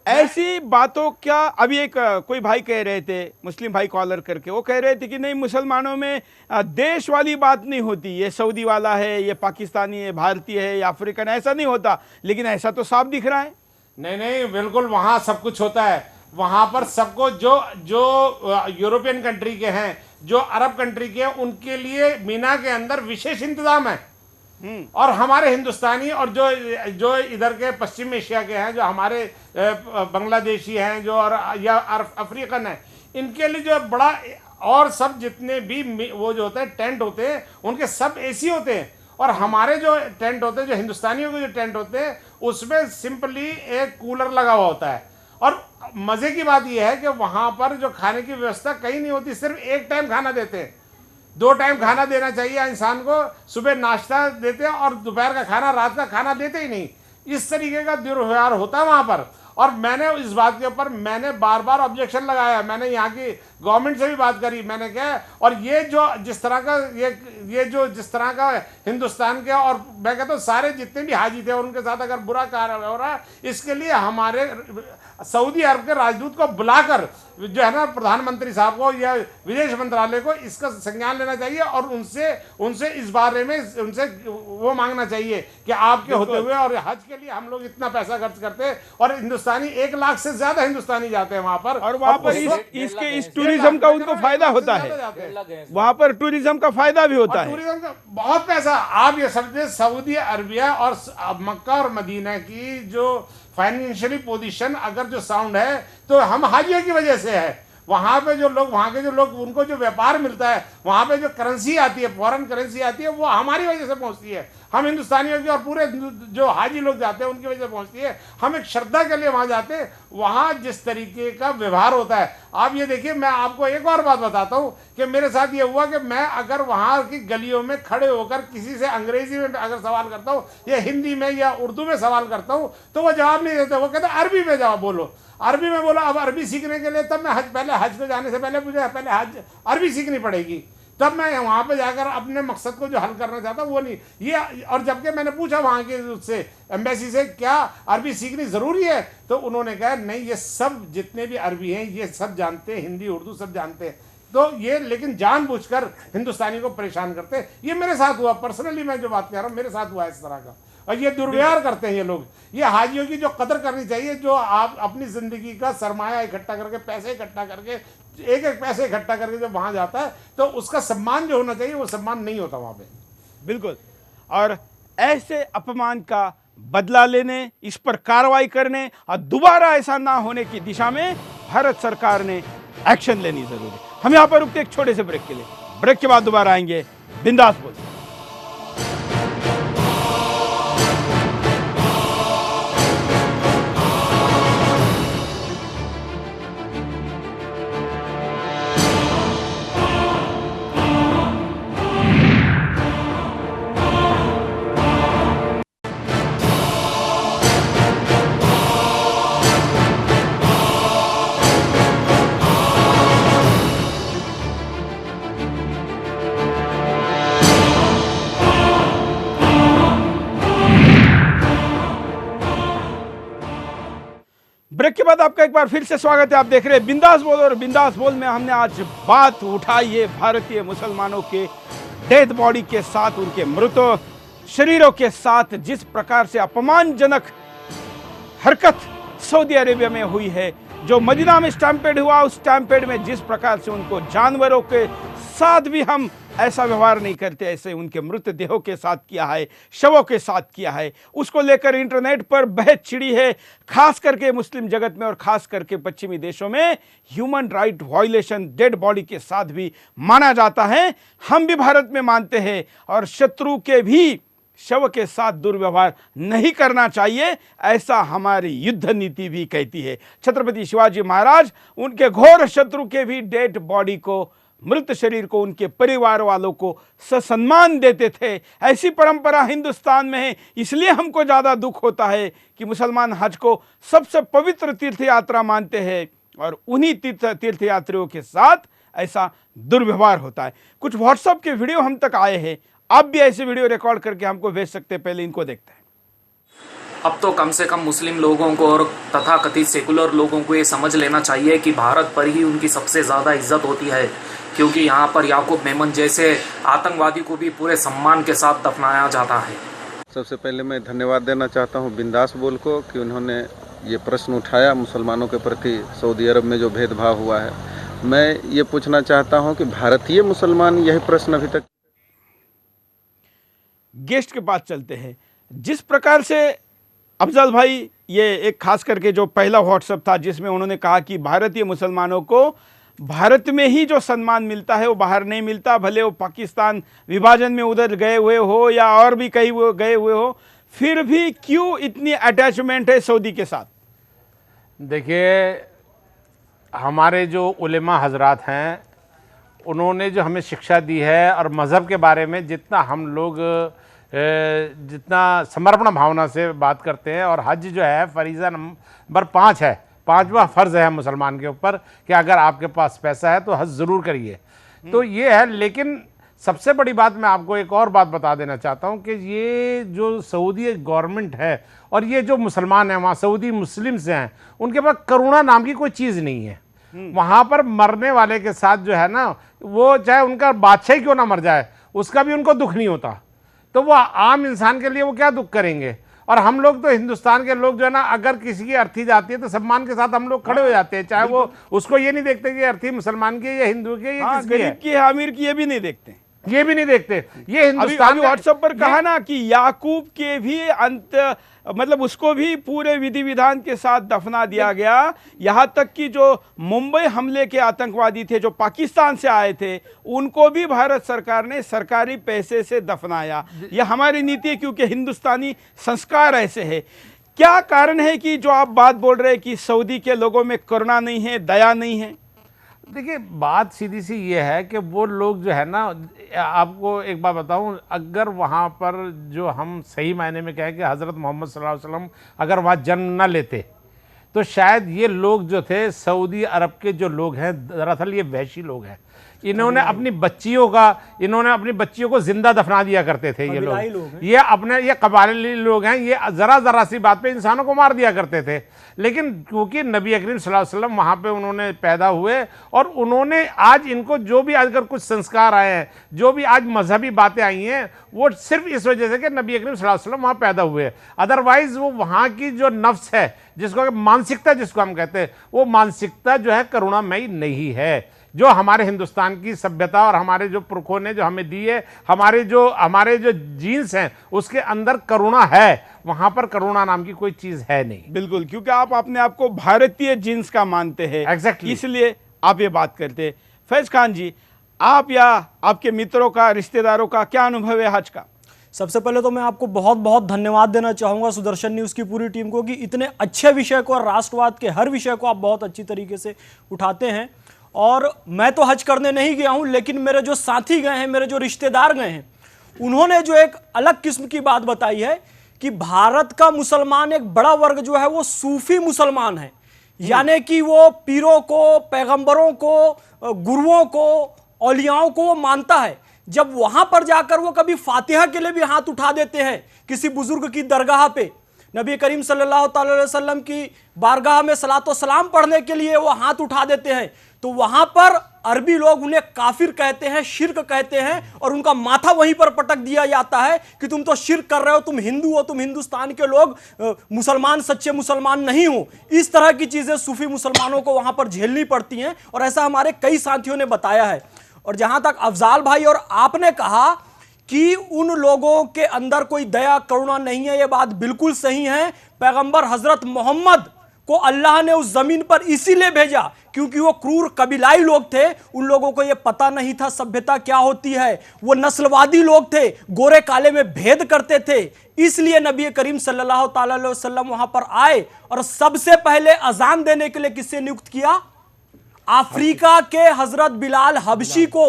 ऐसी बातों क्या अभी एक कोई भाई कह रहे थे, मुस्लिम भाई कॉलर करके, वो कह रहे थे कि नहीं मुसलमानों में देश वाली बात नहीं होती, ये सऊदी वाला है, ये पाकिस्तानी है, भारतीय है या अफ्रीकन, ऐसा नहीं होता। लेकिन ऐसा तो साफ दिख रहा है। नहीं नहीं, बिल्कुल वहाँ सब कुछ होता है। वहाँ पर सबको जो जो यूरोपियन कंट्री के हैं, जो अरब कंट्री के हैं, उनके लिए मीना के अंदर विशेष इंतजाम है। और हमारे हिंदुस्तानी और जो इधर के पश्चिम एशिया के हैं, जो हमारे बांग्लादेशी हैं, जो और या अफ्रीकन हैं, इनके लिए जो बड़ा, और सब जितने भी वो जो होते हैं टेंट होते हैं, उनके सब एसी होते हैं। और हमारे जो टेंट होते हैं, जो हिंदुस्तानियों के जो टेंट होते हैं, उसमें सिंपली एक कूलर लगा हुआ होता है। और मजे की बात यह है कि वहां पर जो खाने की व्यवस्था कहीं नहीं होती, सिर्फ एक टाइम खाना देते हैं। 2 टाइम खाना देना चाहिए इंसान को, सुबह नाश्ता देते हैं और दोपहर का खाना, रात का खाना देते ही नहीं। इस तरीके का दुर्व्यवहार होता है वहां पर। और मैंने इस बात के ऊपर बार बार ऑब्जेक्शन लगाया। मैंने यहाँ की गवर्नमेंट से भी बात करी। मैंने कहा, और ये जो जिस तरह का ये जो जिस तरह का हिंदुस्तान के, और मैं कहता हूँ सारे जितने भी हाजी थे और उनके साथ अगर बुरा कार्य हो रहा है, इसके लिए हमारे सऊदी अरब के राजदूत को बुलाकर जो है ना, प्रधानमंत्री साहब को या विदेश मंत्रालय को इसका संज्ञान लेना चाहिए और उनसे इस बारे में उनसे वो मांगना चाहिए कि आपके होते हुए और हज के लिए हम लोग इतना पैसा खर्च करते हैं और हिंदुस्तानी 1 लाख से ज्यादा हिंदुस्तानी जाते हैं वहां पर, और वहां पर इस टूरिज्म का उनको फायदा होता है। वहां पर टूरिज्म का फायदा भी होता है, टूरिज्म का बहुत पैसा। आप ये समझे, सऊदी अरबिया और मक्का और मदीना की जो फाइनेंशियली पोजीशन अगर जो साउंड है, तो हम हाजियों की वजह से है। वहाँ पे जो लोग, वहाँ के जो लोग, उनको जो व्यापार मिलता है, वहाँ पे जो करेंसी आती है, फॉरेन करेंसी आती है, वो हमारी वजह से पहुँचती है। हम हिंदुस्तानियों की और पूरे जो हाजी लोग जाते हैं उनकी वजह से पहुँचती है। हम एक श्रद्धा के लिए वहाँ जाते हैं। वहाँ जिस तरीके का व्यवहार होता है, आप ये देखिए, मैं आपको एक और बात बताता हूँ कि मेरे साथ ये हुआ कि मैं अगर वहाँ की गलियों में खड़े होकर किसी से अंग्रेजी में अगर सवाल करता हूँ या हिंदी में या उर्दू में सवाल करता हूँ, तो वो जवाब नहीं देते। वो कहते अरबी में जवाब बोलो। अरबी में बोला। अब अरबी सीखने के लिए तब मैं हज को जाने से पहले मुझे पहले अरबी सीखनी पड़ेगी, तब मैं वहाँ पे जाकर अपने मकसद को जो हल करना चाहता हूँ वो नहीं ये। और जबकि मैंने पूछा वहाँ के उससे, एम्बेसी से, क्या अरबी सीखनी ज़रूरी है, तो उन्होंने कहा नहीं, ये सब जितने भी अरबी हैं ये सब जानते हैं, हिंदी उर्दू सब जानते हैं। तो ये लेकिन जानबूझकर हिंदुस्तानी को परेशान करते हैं। ये मेरे साथ हुआ, पर्सनली मैं जो बात कर रहा हूँ मेरे साथ हुआ इस तरह का। और ये दुर्व्यवहार करते हैं ये लोग। ये हाजियों की जो कदर करनी चाहिए, जो आप अपनी ज़िंदगी का सरमाया इकट्ठा करके, पैसे इकट्ठा करके, एक पैसे इकट्ठा करके जब वहाँ जाता है, तो उसका सम्मान जो होना चाहिए वो सम्मान नहीं होता वहाँ पे। बिल्कुल। और ऐसे अपमान का बदला लेने, इस पर कार्रवाई करने और दोबारा ऐसा ना होने की दिशा में भारत सरकार ने एक्शन लेनी जरूरी है। हम यहाँ पर रुकते एक छोटे से ब्रेक के लिए। ब्रेक के बाद दोबारा आएंगे बिंदास बोल। ब्रेक के बाद आपका एक बार फिर से स्वागत है। आप देख रहे हैं बिंदास बोल, और बिंदास बोल में हमने आज बात उठाई है भारतीय मुसलमानों के डेड बॉडी के साथ, उनके मृत शरीरों के साथ जिस प्रकार से अपमानजनक हरकत सऊदी अरेबिया में हुई है, जो मदीना में स्टैम्पेड हुआ, उस स्टैम्पेड में जिस प्रकार से उनको जानवरों के साथ भी हम ऐसा व्यवहार नहीं करते, ऐसे उनके मृतदेहों के साथ किया है, शवों के साथ किया है, उसको लेकर इंटरनेट पर बहस छिड़ी है, खास करके मुस्लिम जगत में और खास करके पश्चिमी देशों में human right violation dead body के साथ भी माना जाता है। हम भी भारत में मानते हैं, और शत्रु के भी शव के साथ दुर्व्यवहार नहीं करना चाहिए, ऐसा हमारी युद्ध नीति भी कहती है। छत्रपति शिवाजी महाराज उनके घोर शत्रु के भी डेड बॉडी को, मृत शरीर को, उनके परिवार वालों को ससम्मान देते थे। ऐसी परंपरा हिंदुस्तान में है। इसलिए हमको ज़्यादा दुख होता है कि मुसलमान हज को सबसे पवित्र तीर्थ यात्रा मानते हैं और उन्हीं तीर्थ यात्रियों के साथ ऐसा दुर्व्यवहार होता है। कुछ व्हाट्सएप के वीडियो हम तक आए हैं, आप भी ऐसे वीडियो रिकॉर्ड करके हमको भेज सकते हैं। पहले इनको देखते हैं। अब तो कम से कम मुस्लिम लोगों को और तथा कथित सेकुलर लोगों को ये समझ लेना चाहिए कि भारत पर ही उनकी सबसे ज़्यादा इज्जत होती है, क्योंकि यहाँ पर याकूब मेमन जैसे आतंकवादी को भी पूरे सम्मान के साथ दफनाया जाता है। सबसे पहले मैं धन्यवाद देना चाहता हूँ बिंदास बोल को कि उन्होंने ये प्रश्न उठाया मुसलमानों के प्रति सऊदी अरब में जो भेदभाव हुआ है। मैं ये पूछना चाहता हूँ कि भारतीय मुसलमान यही प्रश्न अभी तक। गेस्ट के पास चलते हैं। जिस प्रकार से अफजल भाई ये एक खास करके जो पहला व्हाट्सएप था जिसमें उन्होंने कहा कि भारतीय मुसलमानों को भारत में ही जो सम्मान मिलता है वो बाहर नहीं मिलता, भले वो पाकिस्तान विभाजन में उधर गए हुए हो या और भी कहीं वो गए हुए हो, फिर भी क्यों इतनी अटैचमेंट है सऊदी के साथ? देखिए, हमारे जो उलेमा हजरात हैं उन्होंने जो हमें शिक्षा दी है और मज़हब के बारे में जितना हम लोग जितना समर्पण भावना से बात करते हैं, और हज जो है फरीज़ा नंबर 5 है, 5वां फ़र्ज़ है मुसलमान के ऊपर कि अगर आपके पास पैसा है तो हज ज़रूर करिए। तो ये है। लेकिन सबसे बड़ी बात मैं आपको एक और बात बता देना चाहता हूँ कि ये जो सऊदी गवर्नमेंट है और ये जो मुसलमान हैं वहाँ सऊदी मुस्लिम्स हैं, उनके पास करुणा नाम की कोई चीज़ नहीं है। वहाँ पर मरने वाले के साथ जो है ना, वो चाहे उनका बादशाह क्यों ना मर जाए उसका भी उनको दुख नहीं होता। तो वो आम इंसान के लिए वो क्या दुख करेंगे। और हम लोग तो हिंदुस्तान के लोग जो है ना, अगर किसी की अर्थी जाती है तो सम्मान के साथ हम लोग खड़े हो जाते हैं, चाहे वो उसको ये नहीं देखते कि अर्थी मुसलमान की या हिंदू की या किसकी है, की है, अमीर की, ये भी नहीं देखते, ये भी नहीं देखते। ये हिंदुस्तान व्हाट्सएप पर कहा ना कि याकूब के भी अंत मतलब उसको भी पूरे विधि विधान के साथ दफना दिया गया। यहाँ तक कि जो मुंबई हमले के आतंकवादी थे जो पाकिस्तान से आए थे उनको भी भारत सरकार ने सरकारी पैसे से दफनाया। यह हमारी नीति है क्योंकि हिंदुस्तानी संस्कार ऐसे है। क्या कारण है कि जो आप बात बोल रहे हैं कि सऊदी के लोगों में करुणा नहीं है, दया नहीं है? देखिए, बात सीधी सी ये है कि वो लोग जो है ना, आपको एक बात बताऊं, अगर वहाँ पर जो हम सही मायने में कहें कि हज़रत मोहम्मद सल्लल्लाहु अलैहि वसल्लम अगर वहाँ जन्म न लेते तो शायद ये लोग जो थे सऊदी अरब के जो लोग हैं, दरअसल ये वहशी लोग हैं। इन्होंने अपनी बच्चियों को जिंदा दफना दिया करते थे ये लोग। ये कबायली लोग हैं, ये ज़रा सी बात पे इंसानों को मार दिया करते थे। लेकिन क्योंकि नबी अकरीम सल्लल्लाहु अलैहि वसल्लम वहाँ पे उन्होंने पैदा हुए और उन्होंने आज इनको जो भी आज अगर कुछ संस्कार आए हैं, जो भी आज मजहबी बातें आई हैं, वो सिर्फ इस वजह से कि नबी अकरीम सल्लल्लाहु अलैहि वसल्लम वहाँ पैदा हुए। अदरवाइज़ वो वहाँ की जो नफ्स है, जिसको मानसिकता जिसको हम कहते हैं, वो मानसिकता जो है करुणामयी नहीं है। जो हमारे हिंदुस्तान की सभ्यता और हमारे जो पुरखों ने जो हमें दी है, हमारे जो जीन्स हैं उसके अंदर करुणा है। वहां पर करुणा नाम की कोई चीज है नहीं। बिल्कुल, क्योंकि आप अपने आप को भारतीय जीन्स का मानते हैं। एग्जैक्टली, इसलिए आप ये बात करते हैं। फैज खान जी, आप या आपके मित्रों का, रिश्तेदारों का क्या अनुभव है हज का? सबसे पहले तो मैं आपको बहुत बहुत धन्यवाद देना चाहूँगा सुदर्शन न्यूज़ की पूरी टीम को कि इतने अच्छे विषय को और राष्ट्रवाद के हर विषय को आप बहुत अच्छी तरीके से उठाते हैं। और मैं तो हज करने नहीं गया हूं, लेकिन मेरे जो साथी गए हैं, मेरे जो रिश्तेदार गए हैं, उन्होंने जो एक अलग किस्म की बात बताई है कि भारत का मुसलमान एक बड़ा वर्ग जो है वो सूफी मुसलमान है। यानी कि वो पीरों को, पैगंबरों को, गुरुओं को, औलियाओं को वो मानता है। जब वहां पर जाकर वो कभी फातिहा के लिए भी हाथ उठा देते हैं किसी बुजुर्ग की दरगाह पे, नबी करीम सल्लल्लाहु अलैहि वसल्लम की बारगाह में सलातो सलाम पढ़ने के लिए वो हाथ उठा देते हैं, तो वहां पर अरबी लोग उन्हें काफिर कहते हैं, शिर्क कहते हैं, और उनका माथा वहीं पर पटक दिया जाता है कि तुम तो शिर्क कर रहे हो, तुम हिंदू हो, तुम हिंदुस्तान के लोग मुसलमान, सच्चे मुसलमान नहीं हो। इस तरह की चीजें सूफी मुसलमानों को वहां पर झेलनी पड़ती हैं, और ऐसा हमारे कई साथियों ने बताया है। और जहां तक अफजाल भाई और आपने कहा कि उन लोगों के अंदर कोई दया करुणा नहीं है, यह बात बिल्कुल सही है। पैगंबर हजरत मोहम्मद को अल्लाह ने उस जमीन पर इसीलिए भेजा क्योंकि वो क्रूर कबीलाई लोग थे, उन लोगों को यह पता नहीं था सभ्यता क्या होती है। वो नस्लवादी लोग थे, गोरे काले में भेद करते थे, इसलिए नबी करीम सल्लल्लाहु अलैहि वसल्लम वहां पर आए। और सबसे पहले अजान देने के लिए किससे नियुक्त किया? अफ्रीका के हजरत बिलाल हबशी को।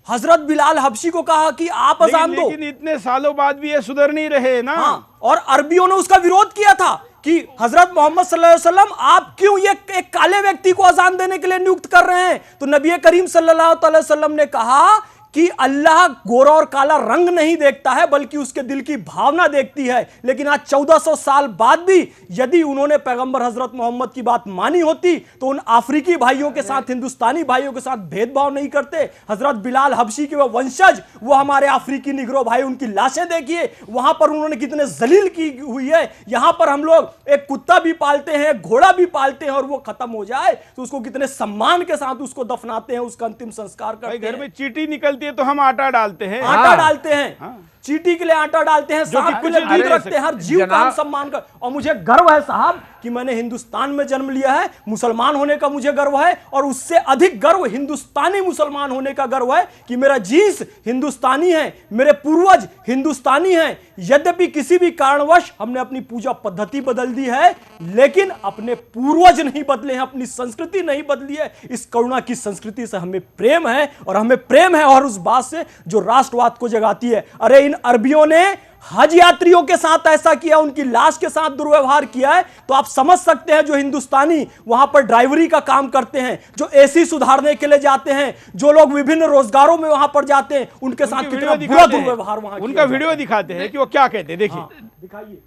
हजरत बिलाल हबशी को कहा कि आप अजान दो। लेकिन इतने सालों बाद भी ये सुधर नहीं रहे ना। हाँ, और अरबियों ने उसका विरोध किया था कि हजरत मोहम्मद सल्लल्लाहु अलैहि वसल्लम आप क्यों ये एक काले व्यक्ति को अजान देने के लिए नियुक्त कर रहे हैं? तो नबी करीम सल्लल्लाहु अलैहि वसल्लम ने कहा कि अल्लाह गोरा और काला रंग नहीं देखता है बल्कि उसके दिल की भावना देखती है। लेकिन आज 1400 साल बाद भी यदि उन्होंने पैगंबर हजरत मोहम्मद की बात मानी होती तो उन अफ्रीकी भाइयों के साथ, हिंदुस्तानी भाइयों के साथ भेदभाव नहीं करते। हजरत बिलाल हबशी के वो वंशज, वो हमारे अफ्रीकी निगरो भाई, उनकी लाशें देखिए वहां पर उन्होंने कितने जलील की हुई है। यहां पर हम लोग एक कुत्ता भी पालते हैं, घोड़ा भी पालते हैं, और वो खत्म हो जाए तो उसको कितने सम्मान के साथ उसको दफनाते हैं, उसका अंतिम संस्कार करते हैं। घर में चींटी निकलती है तो हम आटा डालते हैं, आटा डालते हैं, चींटी के लिए आटा डालते हैं, सांप के लिए दूध रखते हैं, हर जीव का हम सम्मान कर। और मुझे गर्व है साहब कि मैंने हिंदुस्तान में जन्म लिया है, मुसलमान होने का मुझे गर्व है, और उससे अधिक गर्व हिंदुस्तानी मुसलमान होने का गर्व है कि मेरा जींस हिंदुस्तानी है, मेरे पूर्वज हिंदुस्तानी हैं। यद्यपि किसी भी कारणवश हमने अपनी पूजा पद्धति बदल दी है, लेकिन अपने पूर्वज नहीं बदले हैं, अपनी संस्कृति नहीं बदली है। इस करुणा की संस्कृति से हमें प्रेम है, और हमें प्रेम है और उस बात से जो राष्ट्रवाद को जगाती है। अरे इन अरबियों ने हज यात्रियों के साथ ऐसा किया, उनकी लाश के साथ दुर्व्यवहार किया है, तो आप समझ सकते हैं जो हिंदुस्तानी वहां पर ड्राइवरी का काम करते हैं, जो एसी सुधारने के लिए जाते हैं, जो लोग विभिन्न रोजगारों में वहां पर जाते हैं, उनके साथ कितना बुरा दुर्व्यवहार वहां उनका वीडियो दिखाते हैं कि वो क्या कहते हैं। देखिए, दिखाइए।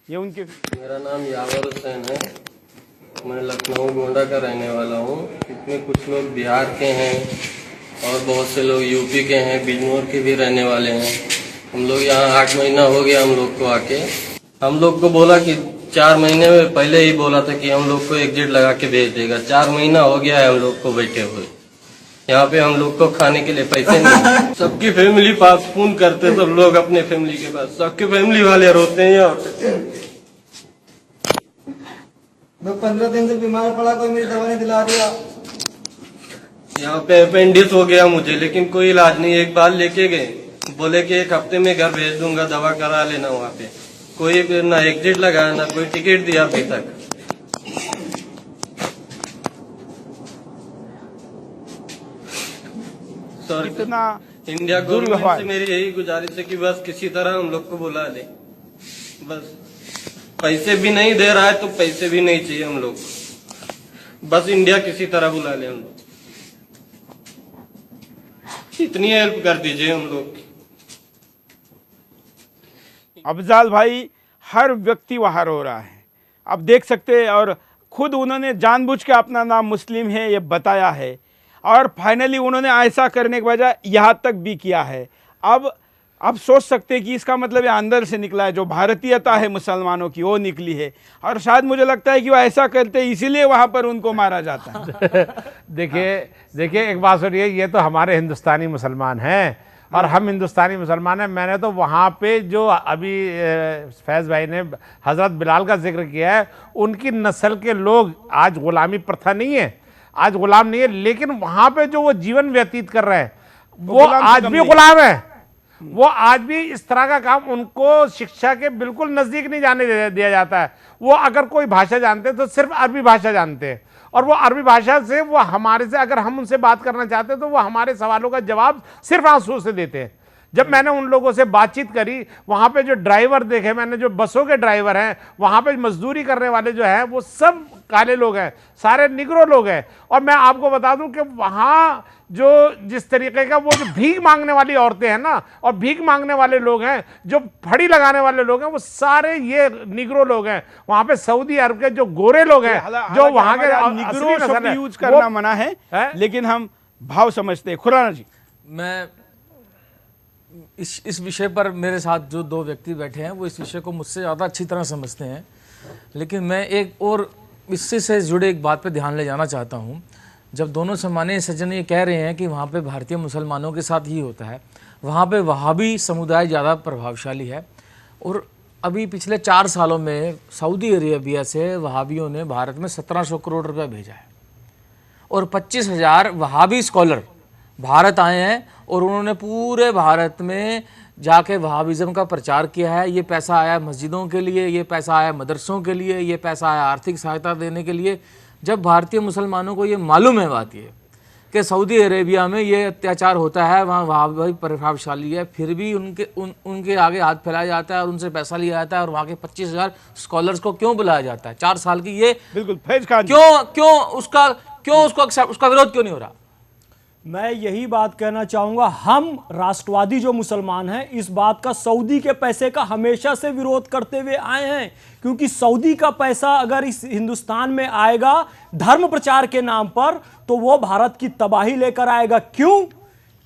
ये उनके। मेरा नाम यावर हुसैन है, मैं लखनऊ गोंडा का रहने वाला हूँ। इसमें कुछ लोग बिहार के हैं और बहुत से लोग यूपी के हैं, बिजनौर के भी रहने वाले हैं। हम लोग यहाँ 8 महीना हो गया हम लोग को आके। हम लोग को बोला कि 4 महीने में पहले ही बोला था कि हम लोग को एग्जिट लगा के भेज देगा। 4 महीना हो गया है हम लोग को बैठे हुए यहाँ पे। हम लोग को खाने के लिए पैसे नहीं। सबकी फैमिली पास फोन करते सब लोग अपने फैमिली के पास, सबके फैमिली वाले रोते हैं यहाँ। मैं 15 दिन से बीमार पड़ा, कोई मेरी दवा नहीं दिला दिया। यहाँ पे अपेंडिक्स हो गया मुझे, लेकिन कोई इलाज नहीं। एक बार लेके गए, बोले कि 1 हफ्ते में घर भेज दूंगा, दवा करा लेना। वहाँ पे कोई फिर ना एग्जिट लगाया ना कोई टिकट दिया अभी तक। सर इतना इंडिया गवर्नमेंट से मेरी यही गुजारिश है कि बस किसी तरह हम लोग को बुला ले। बस पैसे भी नहीं दे रहा है तो पैसे भी नहीं चाहिए हम लोग, बस इंडिया किसी तरह बुला ले। हम लोग इतनी हेल्प कर दीजिए हम लोग। अफजाल भाई, हर व्यक्ति वहां रो रहा है, आप देख सकते हैं। और खुद उन्होंने जानबूझ के अपना नाम मुस्लिम है ये बताया है, और फाइनली उन्होंने ऐसा करने के बजाय यहाँ तक भी किया है। अब सोच सकते हैं कि इसका मतलब ये अंदर से निकला है, जो भारतीयता है मुसलमानों की वो निकली है। और शायद मुझे लगता है कि वो ऐसा करते हैं इसीलिए वहाँ पर उनको मारा जाता है। देखिए एक बात सुनिए, ये तो हमारे हिंदुस्तानी मुसलमान हैं और हम हिंदुस्तानी मुसलमान हैं। मैंने तो वहाँ पे जो अभी फैज़ भाई ने हज़रत बिलाल का जिक्र किया है, उनकी नस्ल के लोग, आज ग़ुलामी प्रथा नहीं है, आज ग़ुलाम नहीं है, लेकिन वहाँ पे जो वो जीवन व्यतीत कर रहे हैं वो आज भी ग़ुलाम है। वो आज भी इस तरह का काम, उनको शिक्षा के बिल्कुल नज़दीक नहीं जाने दिया जाता है। वो अगर कोई भाषा जानते हैं तो सिर्फ अरबी भाषा जानते हैं, और वो अरबी भाषा से वो हमारे से, अगर हम उनसे बात करना चाहते हैं तो वो हमारे सवालों का जवाब सिर्फ आंसू से देते हैं। जब मैंने उन लोगों से बातचीत करी, वहाँ पे जो ड्राइवर देखे मैंने, जो बसों के ड्राइवर हैं, वहाँ पे मजदूरी करने वाले जो हैं वो सब काले लोग हैं, सारे निग्रो लोग हैं। और मैं आपको बता दूं कि वहाँ जो जिस तरीके का वो जो भीख मांगने वाली औरतें हैं ना, और भीख मांगने वाले लोग हैं, जो फड़ी लगाने वाले लोग हैं, वो सारे ये निग्रो लोग हैं। वहाँ पे सऊदी अरब के जो गोरे लोग हैं, जो वहाँ के निग्रो शब्द यूज करना मना है, लेकिन हम भाव समझते हैं। खुराना जी, मैं इस विषय पर, मेरे साथ जो 2 व्यक्ति बैठे हैं वो इस विषय को मुझसे ज़्यादा अच्छी तरह समझते हैं, लेकिन मैं एक और इससे से जुड़े एक बात पे ध्यान ले जाना चाहता हूँ। जब दोनों सम्मानीय सज्जन ये कह रहे हैं कि वहाँ पे भारतीय मुसलमानों के साथ ही होता है, वहाँ पे वहाबी समुदाय ज़्यादा प्रभावशाली है, और अभी पिछले 4 सालों में सऊदी अरेबिया से वहाबियों ने भारत में 1700 करोड़ रुपया भेजा है, और 25,000 वहाबी स्कॉलर भारत आए हैं, और उन्होंने पूरे भारत में जाके वहाबिज़म का प्रचार किया है। ये पैसा आया मस्जिदों के लिए, ये पैसा आया मदरसों के लिए, ये पैसा आया आर्थिक सहायता देने के लिए। जब भारतीय मुसलमानों को ये मालूम है बात ये कि सऊदी अरेबिया में ये अत्याचार होता है, वहाँ वहाबी प्रभावशाली है, फिर भी उनके आगे हाथ फैलाया जाता है और उनसे पैसा लिया जाता है, और वहाँ के 25,000 स्कॉलर्स को क्यों बुलाया जाता है 4 साल की? ये बिल्कुल फैज खान, क्यों उसका विरोध क्यों नहीं हो रहा? मैं यही बात कहना चाहूंगा, हम राष्ट्रवादी जो मुसलमान हैं इस बात का सऊदी के पैसे का हमेशा से विरोध करते हुए आए हैं, क्योंकि सऊदी का पैसा अगर इस हिंदुस्तान में आएगा धर्म प्रचार के नाम पर तो वो भारत की तबाही लेकर आएगा। क्यों?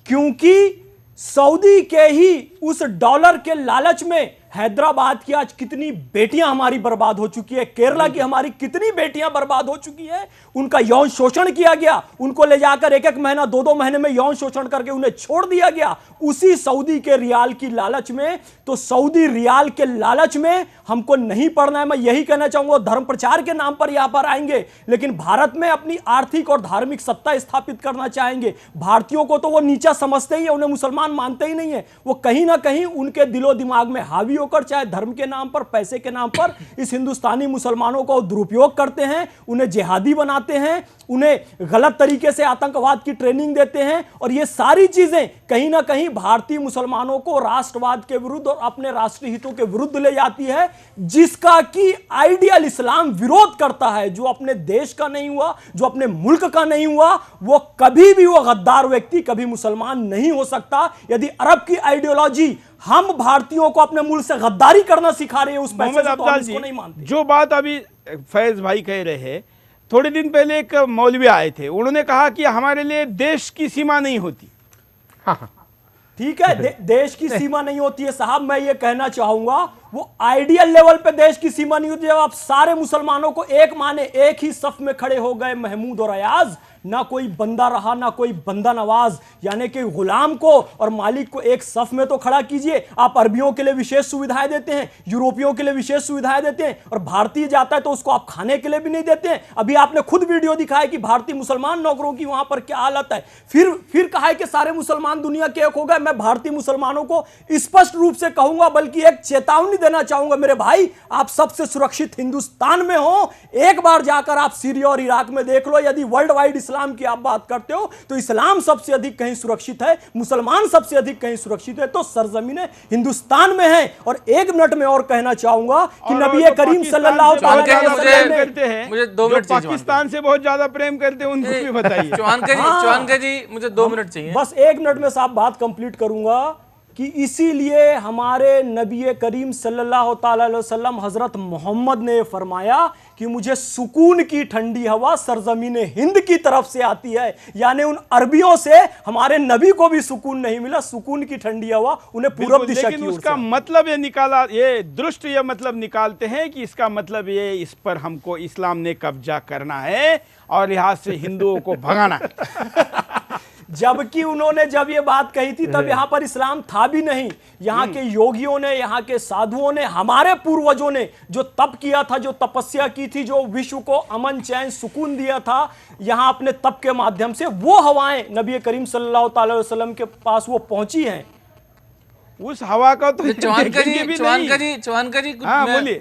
क्योंकि सऊदी के ही उस डॉलर के लालच में हैदराबाद की आज कितनी बेटियां हमारी बर्बाद हो चुकी है, केरला की हमारी कितनी बेटियां बर्बाद हो चुकी हैं, उनका यौन शोषण किया गया, उनको ले जाकर एक एक महीना 2-2 महीने में यौन शोषण करके उन्हें छोड़ दिया गया उसी सऊदी के रियाल की लालच में। तो सऊदी रियाल के लालच में हमको नहीं पड़ना है। मैं यही कहना चाहूंगा, धर्म प्रचार के नाम पर यहां पर आएंगे लेकिन भारत में अपनी आर्थिक और धार्मिक सत्ता स्थापित करना चाहेंगे। भारतीयों को तो वो नीचा समझते ही है, उन्हें मुसलमान मानते ही नहीं है। वो कहीं ना कहीं उनके दिलो दिमाग में हावी होकर चाहे धर्म के नाम पर, पैसे के नाम पर इस हिंदुस्तानी मुसलमानों को दुरुपयोग करते हैं, उन्हें जिहादी बनाते हैं, उन्हें गलत तरीके से आतंकवाद की ट्रेनिंग देते हैं। और ये सारी चीजें कहीं ना कहीं भारतीय मुसलमानों को राष्ट्रवाद के विरुद्ध और अपने राष्ट्रीय हितों के विरुद्ध ले जाती है, जिसका कि आइडियल इस्लाम विरोध करता है। जो अपने देश का नहीं हुआ, जो अपने मुल्क का नहीं हुआ, वो कभी भी, वो गद्दार व्यक्ति कभी मुसलमान नहीं हो सकता। यदि अरब की आइडियोलॉजी हम भारतीयों को अपने मुल्क से गद्दारी करना सिखा रहे हैं उस पैसे से, तो हम इसको नहीं मानते। जो बात अभी फैज भाई कह रहे हैं, थोड़े दिन पहले एक मौलवी आए थे, उन्होंने कहा कि हमारे लिए देश की सीमा नहीं होती। ठीक है, देश की सीमा नहीं होती है साहब, मैं ये कहना चाहूंगा वो आइडियल लेवल पे देश की सीमा नहीं होती। जब आप सारे मुसलमानों को एक माने, एक ही सफ में खड़े हो गए महमूद और अयाज, ना कोई बंदा रहा ना कोई बंदा नवाज, यानी कि गुलाम को और मालिक को एक सफ में तो खड़ा कीजिए। आप अरबियों के लिए विशेष सुविधाएं देते हैं, यूरोपियों के लिए विशेष सुविधाएं देते हैं, और भारतीय जाता है तो उसको आप खाने के लिए भी नहीं देते हैं। अभी आपने खुद वीडियो दिखाया कि भारतीय मुसलमान नौकरों की वहां पर क्या हालत है। फिर कहा है कि सारे मुसलमान दुनिया के एक हो गए। मैं भारतीय मुसलमानों को स्पष्ट रूप से कहूंगा, बल्कि एक चेतावनी देना चाहूंगा, मेरे भाई आप सबसे सुरक्षित हिंदुस्तान में हो। एक बार जाकर आप सीरिया और इराक में देख लो, यदि वर्ल्ड वाइड इस्लाम की आप बात करते हो तो इस्लाम सबसे अधिक कहीं सुरक्षित है, मुसलमान सबसे अधिक कहीं सुरक्षित है तो सरजमीने हिंदुस्तान में है। और 1 मिनट में और कहना चाहूंगा कि नबी करीम सल्लल्लाहु अलैहि वसल्लम करते हैं, मुझे 2 मिनट चाहिए, पाकिस्तान से बहुत ज्यादा प्रेम करते हैं, उनको भी बताइए। चौहान जी मुझे 2 मिनट चाहिए, बस 1 मिनट में साहब बात कंप्लीट करूंगा कि इसीलिए हमारे नबी करीम सल्लल्लाहु अलैहि वसल्लम हजरत मोहम्मद ने फरमाया कि मुझे सुकून की ठंडी हवा सरजमीन हिंद की तरफ से आती है। यानी उन अरबियों से हमारे नबी को भी सुकून नहीं मिला, सुकून की ठंडी हवा उन्हें पूरब दिशा की ओर से। उसका मतलब ये निकाला, ये दुष्ट ये मतलब निकालते हैं कि इसका मतलब ये इस पर हमको इस्लाम ने कब्जा करना है और लिहाज से हिंदुओं को भगाना है। जबकि उन्होंने जब ये बात कही थी तब यहां पर इस्लाम था भी नहीं। यहां के योगियों ने, यहां के साधुओं ने, हमारे पूर्वजों ने जो तप किया था, जो तपस्या की थी, जो विश्व को अमन चैन सुकून दिया था, यहां अपने तप के माध्यम से वो हवाएं नबी करीम सल्लल्लाहु अलैहि वसल्लम के पास वो पहुंची हैं। उस हवा का तो चौहान जी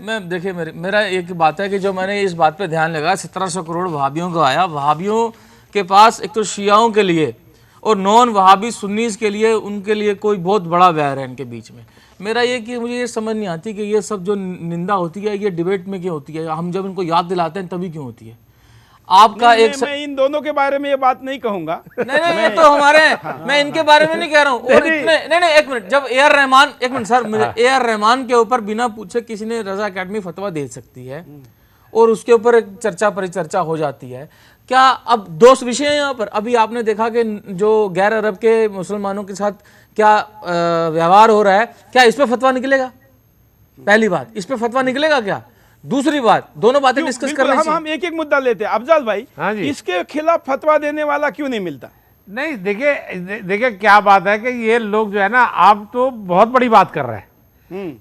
मैं देखिए, मेरा एक बात है कि जो मैंने इस बात पे ध्यान लगा, 1700 करोड़ वहाबियों को आया, वहाबियों के पास एक तो शियाओं के लिए और नॉन वहाबी सुन्नीस के लिए, उनके लिए कोई बहुत बड़ा वैर है इनके बीच में। मेरा ये कि मुझे ये समझ नहीं आती कि ये सब जो निंदा होती है ये डिबेट में क्यों होती है, हम जब इनको याद दिलाते हैं तभी क्यों होती है। आपका मैं इन दोनों के बारे में ये बात नहीं कहूंगा। नहीं तो हमारे मैं इनके बारे में नहीं कह रहा हूँ। और नहीं 1 मिनट, जब A R Rahman, 1 minute sir, मुझे ए आर रहमान के ऊपर बिना पूछे किसी ने रजा अकेडमी फतवा दे सकती है और उसके ऊपर एक चर्चा परिचर्चा हो जाती है। क्या अब 2 विषय हैं यहाँ पर। अभी आपने देखा कि जो गैर अरब के मुसलमानों के साथ क्या व्यवहार हो रहा है, क्या इस पे फतवा निकलेगा? पहली बात, इस पे फतवा निकलेगा क्या? दूसरी बात, दोनों बातें डिस्कस कर लें। हम एक मुद्दा लेते हैं। अफजल भाई, इसके खिलाफ फतवा देने वाला क्यों नहीं मिलता? नहीं, देखिए क्या बात है कि ये लोग जो है ना, आप तो बहुत बड़ी बात कर रहे हैं।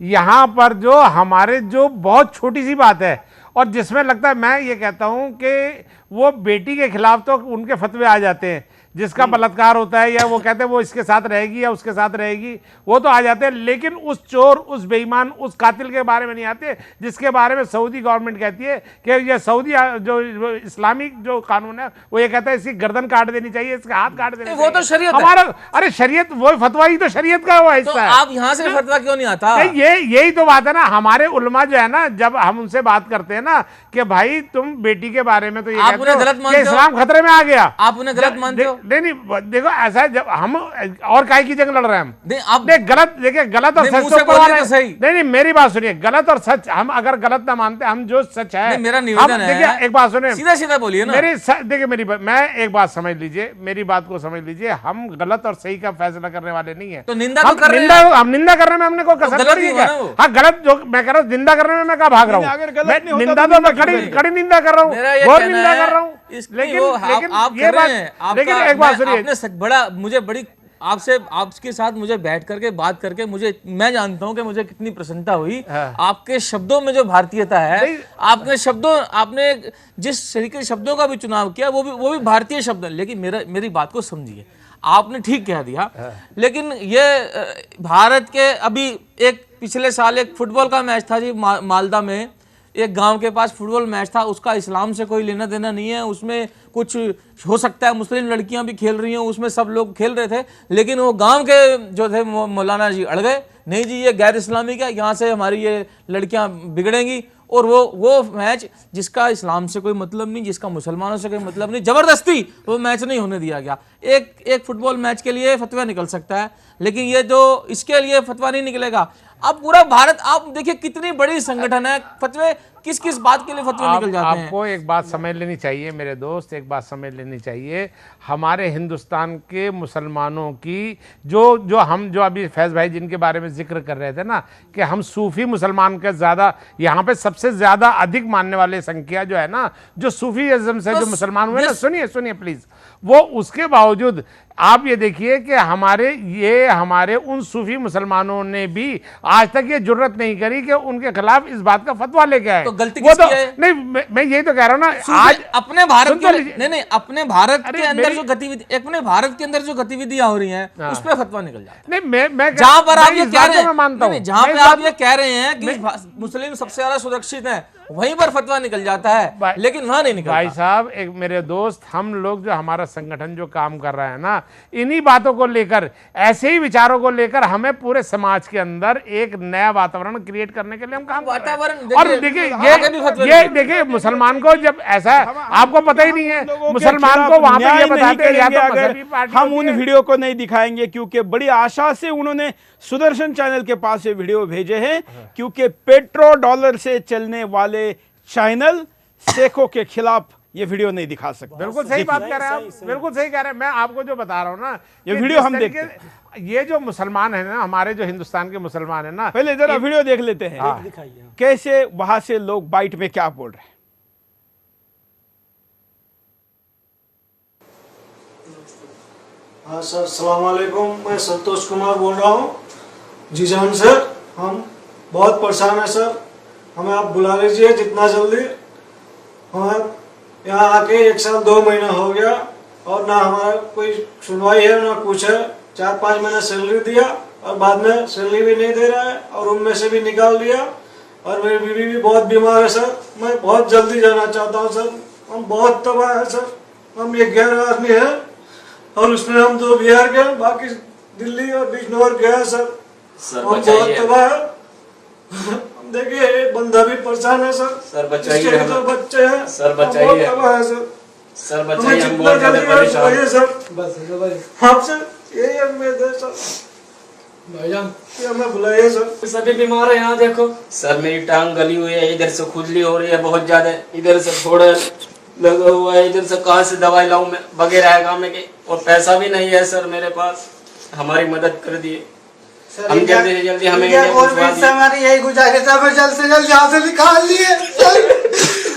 यहाँ पर जो हमारे जो बहुत छोटी सी बात है और जिसमें लगता है, मैं ये कहता हूं कि वो बेटी के खिलाफ तो उनके फतवे आ जाते हैं, जिसका बलात्कार होता है या वो कहते हैं वो इसके साथ रहेगी या उसके साथ रहेगी, वो तो आ जाते हैं। लेकिन उस चोर, उस बेईमान, उस कातिल के बारे में नहीं आते, जिसके बारे में सऊदी गवर्नमेंट कहती है कि ये सऊदी जो इस्लामिक जो कानून है वो ये कहता है इसकी गर्दन काट देनी चाहिए, इसके हाथ काट देने चाहिए। वो तो शरीयत हमारा, अरे शरीयत वो फतवा ही तो शरीयत का वो हिस्सा है। आप यहाँ से फतवा क्यों नहीं आता? यही तो बात है ना। हमारे उलमा जो है ना, जब हम उनसे बात करते हैं ना कि भाई तुम बेटी के बारे में तो ये आप उन्हें गलत मानते हो, इस्लाम खतरे में आ गया, आप उन्हें गलत मानते हो। नहीं देखो ऐसा है, जब हम और काहे की जंग लड़ रहे हैं हम, नहीं आप गलत देखिए, गलत और सच तो बोलिए तो सही। नहीं मेरी बात सुनिए, गलत और सच हम अगर गलत ना मानते, हम जो सच है, मेरा निवेदन है, देखिए एक बात सुनिए, सीधा सीधा बोलिए ना। देखिए मैं एक बात समझ लीजिए, मेरी बात को समझ लीजिए, हम गलत और सही का फैसला करने वाले नहीं है। तो निंदा तो कर रहे हैं, हम निंदा करने में हमने कोई कसर नहीं है। हाँ गलत, जो मैं कह रहा हूँ निंदा करने में मैं कहाँ भाग रहा हूँ, निंदा तो मैं कड़ी निंदा कर रहा हूँ, घोर निंदा कर रहा हूँ। लेकिन आप ये बात, लेकिन एक बात सुनिए, आपने बड़ा मुझे बड़ी आपके साथ मुझे बैठ करके बात करके मैं जानता हूं कि मुझे कितनी प्रसन्नता हुई। आपके शब्दों में जो भारतीयता है, आपने जिस तरीके के शब्दों का भी चुनाव किया वो भी भारतीय शब्द है। लेकिन मेरी बात को समझिए, आपने ठीक कह दिया, लेकिन ये भारत के अभी एक पिछले साल एक फुटबॉल का मैच था जी, मालदा में एक गांव के पास फुटबॉल मैच था, उसका इस्लाम से कोई लेना देना नहीं है, उसमें कुछ हो सकता है मुस्लिम लड़कियां भी खेल रही हैं, उसमें सब लोग खेल रहे थे, लेकिन वो गांव के जो थे मौलाना जी अड़ गए, नहीं जी ये गैर इस्लामिक है, यहाँ से हमारी ये लड़कियां बिगड़ेंगी। और वो मैच जिसका इस्लाम से कोई मतलब नहीं, जिसका मुसलमानों से कोई मतलब नहीं, जबरदस्ती वो मैच नहीं होने दिया गया। एक फुटबॉल मैच के लिए फतवा निकल सकता है, लेकिन ये जो इसके लिए फतवा नहीं निकलेगा। अब पूरा भारत आप देखिए कितनी बड़ी संगठन है, फतवे किस किस बात के लिए फतवे निकल जाते हैं। आपको एक बात समझ लेनी चाहिए मेरे दोस्त, एक बात समझ लेनी चाहिए, हमारे हिंदुस्तान के मुसलमानों की जो अभी फैज भाई जिनके बारे में जिक्र कर रहे थे ना, कि हम सूफी मुसलमान के ज़्यादा, यहाँ पे सबसे ज़्यादा अधिक मानने वाले संख्या जो है ना, जो सूफीइज्म से जो मुसलमान हुए ना, सुनिए प्लीज़, वो उसके बावजूद आप ये देखिए कि हमारे उन सूफी मुसलमानों ने भी आज तक ये जुर्रत नहीं करी कि उनके खिलाफ इस बात का फतवा लेके आए। तो गलती किसकी है? नहीं मैं यही तो कह रहा हूं ना, आज अपने भारत के नहीं अपने भारत के अंदर जो गतिविधि, अपने भारत के अंदर जो गतिविधियां हो रही हैं, उस पर फतवा निकल जाता है। नहीं मैं जहां पर आप ये कह रहे हैं, मानता हूं, जहां पे आप ये कह रहे हैं कि मुस्लिम सबसे ज्यादा सुरक्षित हैं, वहीं पर फतवा निकल जाता है, लेकिन वहां नहीं निकलता। भाई साहब, एक मेरे दोस्त, हम लोग जो हमारा संगठन जो काम कर रहा है ना, इन्हीं बातों को लेकर, ऐसे ही विचारों को लेकर हमें पूरे समाज के अंदर एक नया वातावरण क्रिएट करने के लिए हम काम कर रहे हैं। और देखिए ये देखिए, मुसलमान को जब ऐसा आपको पता ही नहीं है, मुसलमान को वहां पे ये बताते हैं, या तो मजहबी पार्टी हम उन वीडियो को नहीं दिखाएंगे, क्योंकि बड़ी आशा से उन्होंने सुदर्शन चैनल के पास ये वीडियो भेजे हैं, क्योंकि पेट्रो डॉलर से चलने वाले चैनल शेखों के खिलाफ ये वीडियो नहीं दिखा सकते। बिल्कुल सही बात कह रहे हैं आप, बिल्कुल सही कह रहे हैं। मैं आपको जो बता रहा हूँ ना, ये वीडियो हम देखते हैं, ये जो मुसलमान है ना, हमारे जो हिंदुस्तान के मुसलमान है ना, पहले जरा वीडियो देख लेते हैं, कैसे वहां से लोग बाइट में क्या बोल रहे हैं। हाँ सर, अस्सलाम वालेकुम, मैं संतोष कुमार बोल रहा हूँ। जी जान सर, हम बहुत परेशान हैं सर, हमें आप बुला लीजिए जितना जल्दी। हमें यहाँ आके 1 साल 2 महीना हो गया और ना हमारा कोई सुनवाई है ना कुछ है। 4-5 महीना सैलरी दिया और बाद में सैलरी भी नहीं दे रहा है और रूम में से भी निकाल दिया। और मेरी बीवी भी बहुत बीमार है सर, मैं बहुत जल्दी जाना चाहता हूँ सर। हम बहुत तबाह है सर, हम 11 आदमी है और उसमें हम 2 बिहार के, बाकी दिल्ली और बिजनौर के हैं सर। हम बहुत तबाह है। देखिए बंदा भी परेशान है सर, बचाइए, तो बच्चे हैं सर, बचाइए सर, बचाइए, हम बहुत ज्यादा परेशान हैं सर। बस आपसे यही उम्मीद है सर, भाईजान कि हमें बुलाइए सर। सभी बीमार है यहाँ देखो सर, मेरी टांग गली हुई है, इधर से खुजली हो रही है बहुत ज्यादा, इधर से थोड़ा लगा हुआ है, इधर से कहाँ से दवाई लाऊं मैं बगैर काम के, और पैसा भी नहीं है सर मेरे पास। हमारी मदद कर दिए, हम जल्दी से जल्दी हमें हमारी यही गुजारिश है, हमें जल्द से जल्द यहाँ से निकाल लिए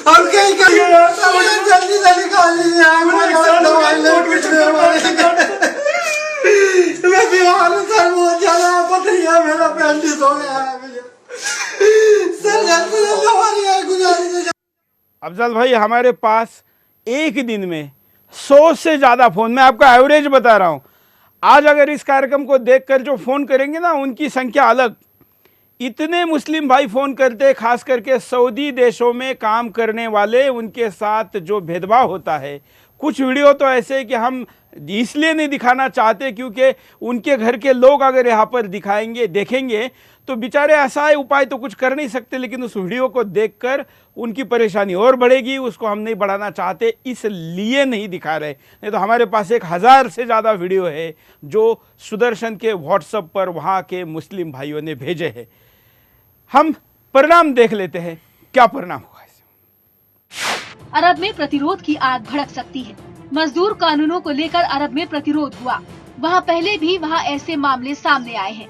और कहीं जल्दी से निकाल लिए। मैं बीमार हूँ सर, बहुत ज्यादा पथरिया, मेरा पेंडिस हो गया है सर, जल्द से जल्द हमारी यही गुजारिश है। अफजल भाई, हमारे पास एक दिन में 100 से ज्यादा फोन, मैं आपका एवरेज बता रहा हूं, आज अगर इस कार्यक्रम को देखकर जो फोन करेंगे ना, उनकी संख्या अलग। इतने मुस्लिम भाई फोन करते, खास करके सऊदी देशों में काम करने वाले, उनके साथ जो भेदभाव होता है। कुछ वीडियो तो ऐसे कि हम इसलिए नहीं दिखाना चाहते क्योंकि उनके घर के लोग अगर यहाँ पर दिखाएंगे देखेंगे तो बेचारे असहाय उपाय तो कुछ कर नहीं सकते, लेकिन उस वीडियो को देखकर उनकी परेशानी और बढ़ेगी। उसको हम नहीं बढ़ाना चाहते, इसलिए नहीं दिखा रहे। नहीं तो हमारे पास 1000 से ज़्यादा वीडियो है जो सुदर्शन के व्हाट्सएप पर वहाँ के मुस्लिम भाइयों ने भेजे हैं। हम परिणाम देख लेते हैं, क्या परिणाम हुआ है। अरब में प्रतिरोध की आग भड़क सकती है। मजदूर कानूनों को लेकर अरब में प्रतिरोध हुआ। वहाँ पहले भी ऐसे मामले सामने आए हैं।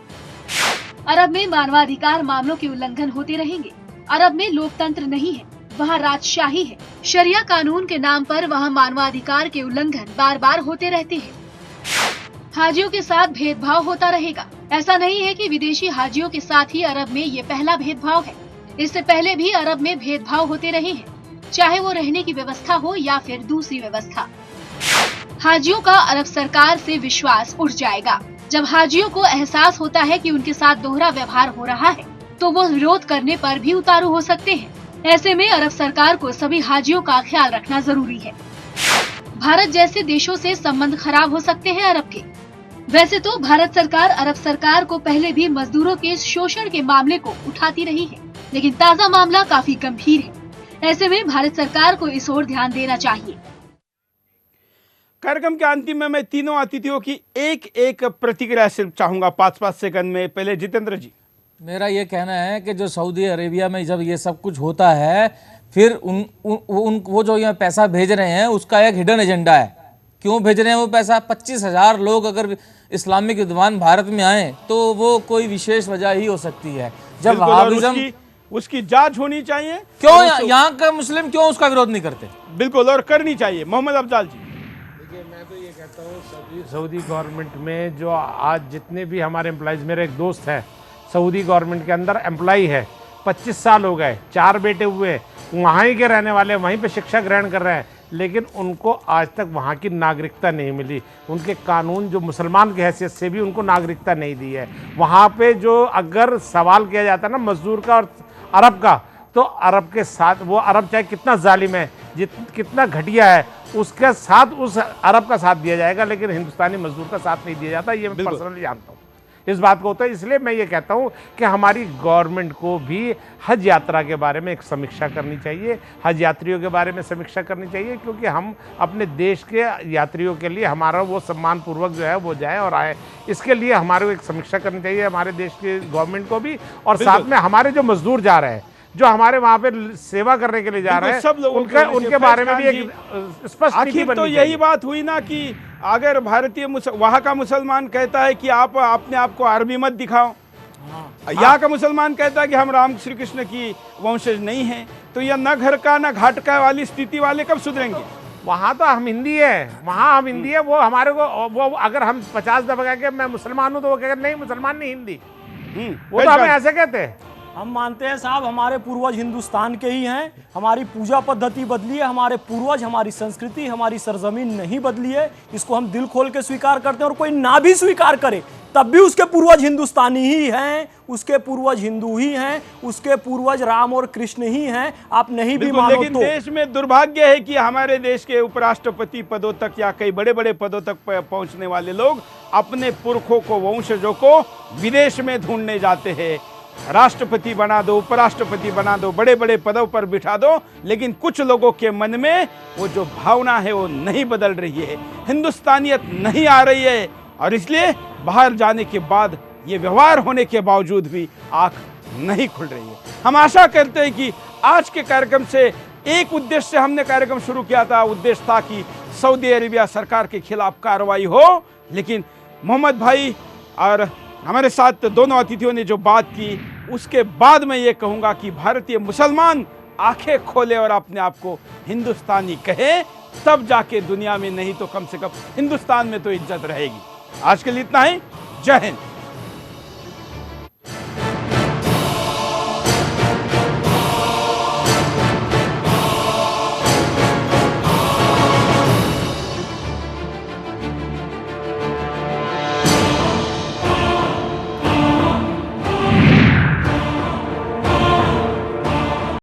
अरब में मानवाधिकार मामलों के उल्लंघन होते रहेंगे। अरब में लोकतंत्र नहीं है, वहाँ राजशाही है। शरिया कानून के नाम पर वहाँ मानवाधिकार के उल्लंघन बार बार होते रहते हैं। हाजियों के साथ भेदभाव होता रहेगा। ऐसा नहीं है कि विदेशी हाजियों के साथ ही अरब में ये पहला भेदभाव है। इससे पहले भी अरब में भेदभाव होते रहे हैं, चाहे वो रहने की व्यवस्था हो या फिर दूसरी व्यवस्था। हाजियों का अरब सरकार से विश्वास उठ जाएगा। जब हाजियों को एहसास होता है कि उनके साथ दोहरा व्यवहार हो रहा है तो वो विरोध करने पर भी उतारू हो सकते हैं। ऐसे में अरब सरकार को सभी हाजियों का ख्याल रखना जरूरी है। भारत जैसे देशों से संबंध खराब हो सकते हैं अरब के। वैसे तो भारत सरकार अरब सरकार को पहले भी मजदूरों के शोषण के मामले को उठाती रही है, लेकिन ताज़ा मामला काफी गंभीर है। ऐसे में भारत सरकार को इस ओर ध्यान देना चाहिए। कार्यक्रम के अंतिम में मैं तीनों अतिथियों की एक प्रतिक्रिया सिर्फ चाहूंगा 5-5 सेकंड में। पहले जितेंद्र जी। मेरा ये कहना है कि जो सऊदी अरेबिया में जब ये सब कुछ होता है फिर वो जो यहाँ पैसा भेज रहे हैं उसका एक हिडन एजेंडा है। क्यों भेज रहे हैं वो पैसा? 25,000 लोग अगर इस्लामिक विद्वान भारत में आए तो वो कोई विशेष वजह ही हो सकती है। जब वहाबिज्म उसकी जांच होनी चाहिए। क्यों यहाँ का मुस्लिम क्यों उसका विरोध नहीं करते? बिल्कुल, और करनी चाहिए। मोहम्मद अफजाल जी। देखिए, मैं तो ये कहता हूँ सऊदी गवर्नमेंट में जो आज जितने भी हमारे एम्प्लॉयज़, मेरे एक दोस्त है सऊदी गवर्नमेंट के अंदर एम्प्लॉय है, 25 साल हो गए, 4 बेटे हुए, वहाँ ही के रहने वाले, वहीं पे शिक्षा ग्रहण कर रहे हैं, लेकिन उनको आज तक वहाँ की नागरिकता नहीं मिली। उनके कानून जो मुसलमान की हैसियत से भी उनको नागरिकता नहीं दी है। वहाँ पे जो अगर सवाल किया जाता है ना मजदूर का और अरब का, तो अरब के साथ वो अरब चाहे कितना जालिम है, कितना घटिया है, उसके साथ उस अरब का साथ दिया जाएगा, लेकिन हिंदुस्तानी मजदूर का साथ नहीं दिया जाता। ये मैं पर्सनली जानता हूँ इस बात को होता है। इसलिए मैं ये कहता हूँ कि हमारी गवर्नमेंट को भी हज यात्रा के बारे में एक समीक्षा करनी चाहिए, हज यात्रियों के बारे में समीक्षा करनी चाहिए, क्योंकि हम अपने देश के यात्रियों के लिए हमारा वो सम्मानपूर्वक जो है वो जाए और आए। इसके लिए हमारे को एक समीक्षा करनी चाहिए हमारे देश की गवर्नमेंट को भी, और साथ में हमारे जो मजदूर जा रहे हैं, जो हमारे वहाँ पे सेवा करने के लिए जा रहे हैं, सब लोग उनके बारे में भी एक स्पष्ट नीति बननी चाहिए। तो यही बात हुई ना कि अगर भारतीय वहाँ का मुसलमान कहता है कि आप अपने आप को अरबी मत दिखाओ, यहाँ का मुसलमान कहता है कि हम राम श्री कृष्ण की वंशज नहीं हैं, तो यह न घर का न घाट का वाली स्थिति वाले कब सुधरेंगे? वहाँ तो हम हिंदी है, वहाँ हम हिंदी है, वो हमारे को वो अगर हम 50 दफा के मैं मुसलमान हूँ तो वो कहेगा नहीं मुसलमान नहीं हिंदी, वो तो हमें ऐसे कहते हैं। हम मानते हैं साहब हमारे पूर्वज हिंदुस्तान के ही हैं, हमारी पूजा पद्धति बदली है, हमारे पूर्वज, हमारी संस्कृति, हमारी सरजमीन नहीं बदली है। इसको हम दिल खोल के स्वीकार करते हैं, और कोई ना भी स्वीकार करे तब भी उसके पूर्वज हिंदुस्तानी ही हैं, उसके पूर्वज हिंदू ही हैं, उसके पूर्वज राम और कृष्ण ही हैं। आप नहीं भी मानो लेकिन तो देश में दुर्भाग्य है कि हमारे देश के उपराष्ट्रपति पदों तक या कई बड़े बड़े पदों तक पहुंचने वाले लोग अपने पुरखों को, वंशजों को विदेश में ढूंढने जाते हैं। राष्ट्रपति बना दो, उपराष्ट्रपति बना दो, बड़े बड़े पदों पर बिठा दो, लेकिन कुछ लोगों के मन में वो जो भावना है वो नहीं बदल रही है, हिंदुस्तानियत नहीं आ रही है, और इसलिए बाहर जाने के बाद ये व्यवहार होने के बावजूद भी आंख नहीं खुल रही है। हम आशा करते हैं कि आज के कार्यक्रम से एक उद्देश्य से हमने कार्यक्रम शुरू किया था, उद्देश्य था कि सऊदी अरेबिया सरकार के खिलाफ कार्रवाई हो, लेकिन मोहम्मद भाई और हमारे साथ दोनों अतिथियों ने जो बात की उसके बाद मैं ये कहूँगा कि भारतीय मुसलमान आंखें खोले और अपने आप को हिंदुस्तानी कहे, तब जाके दुनिया में, नहीं तो कम से कम हिंदुस्तान में तो इज्जत रहेगी। आज के लिए इतना ही। जय हिंद।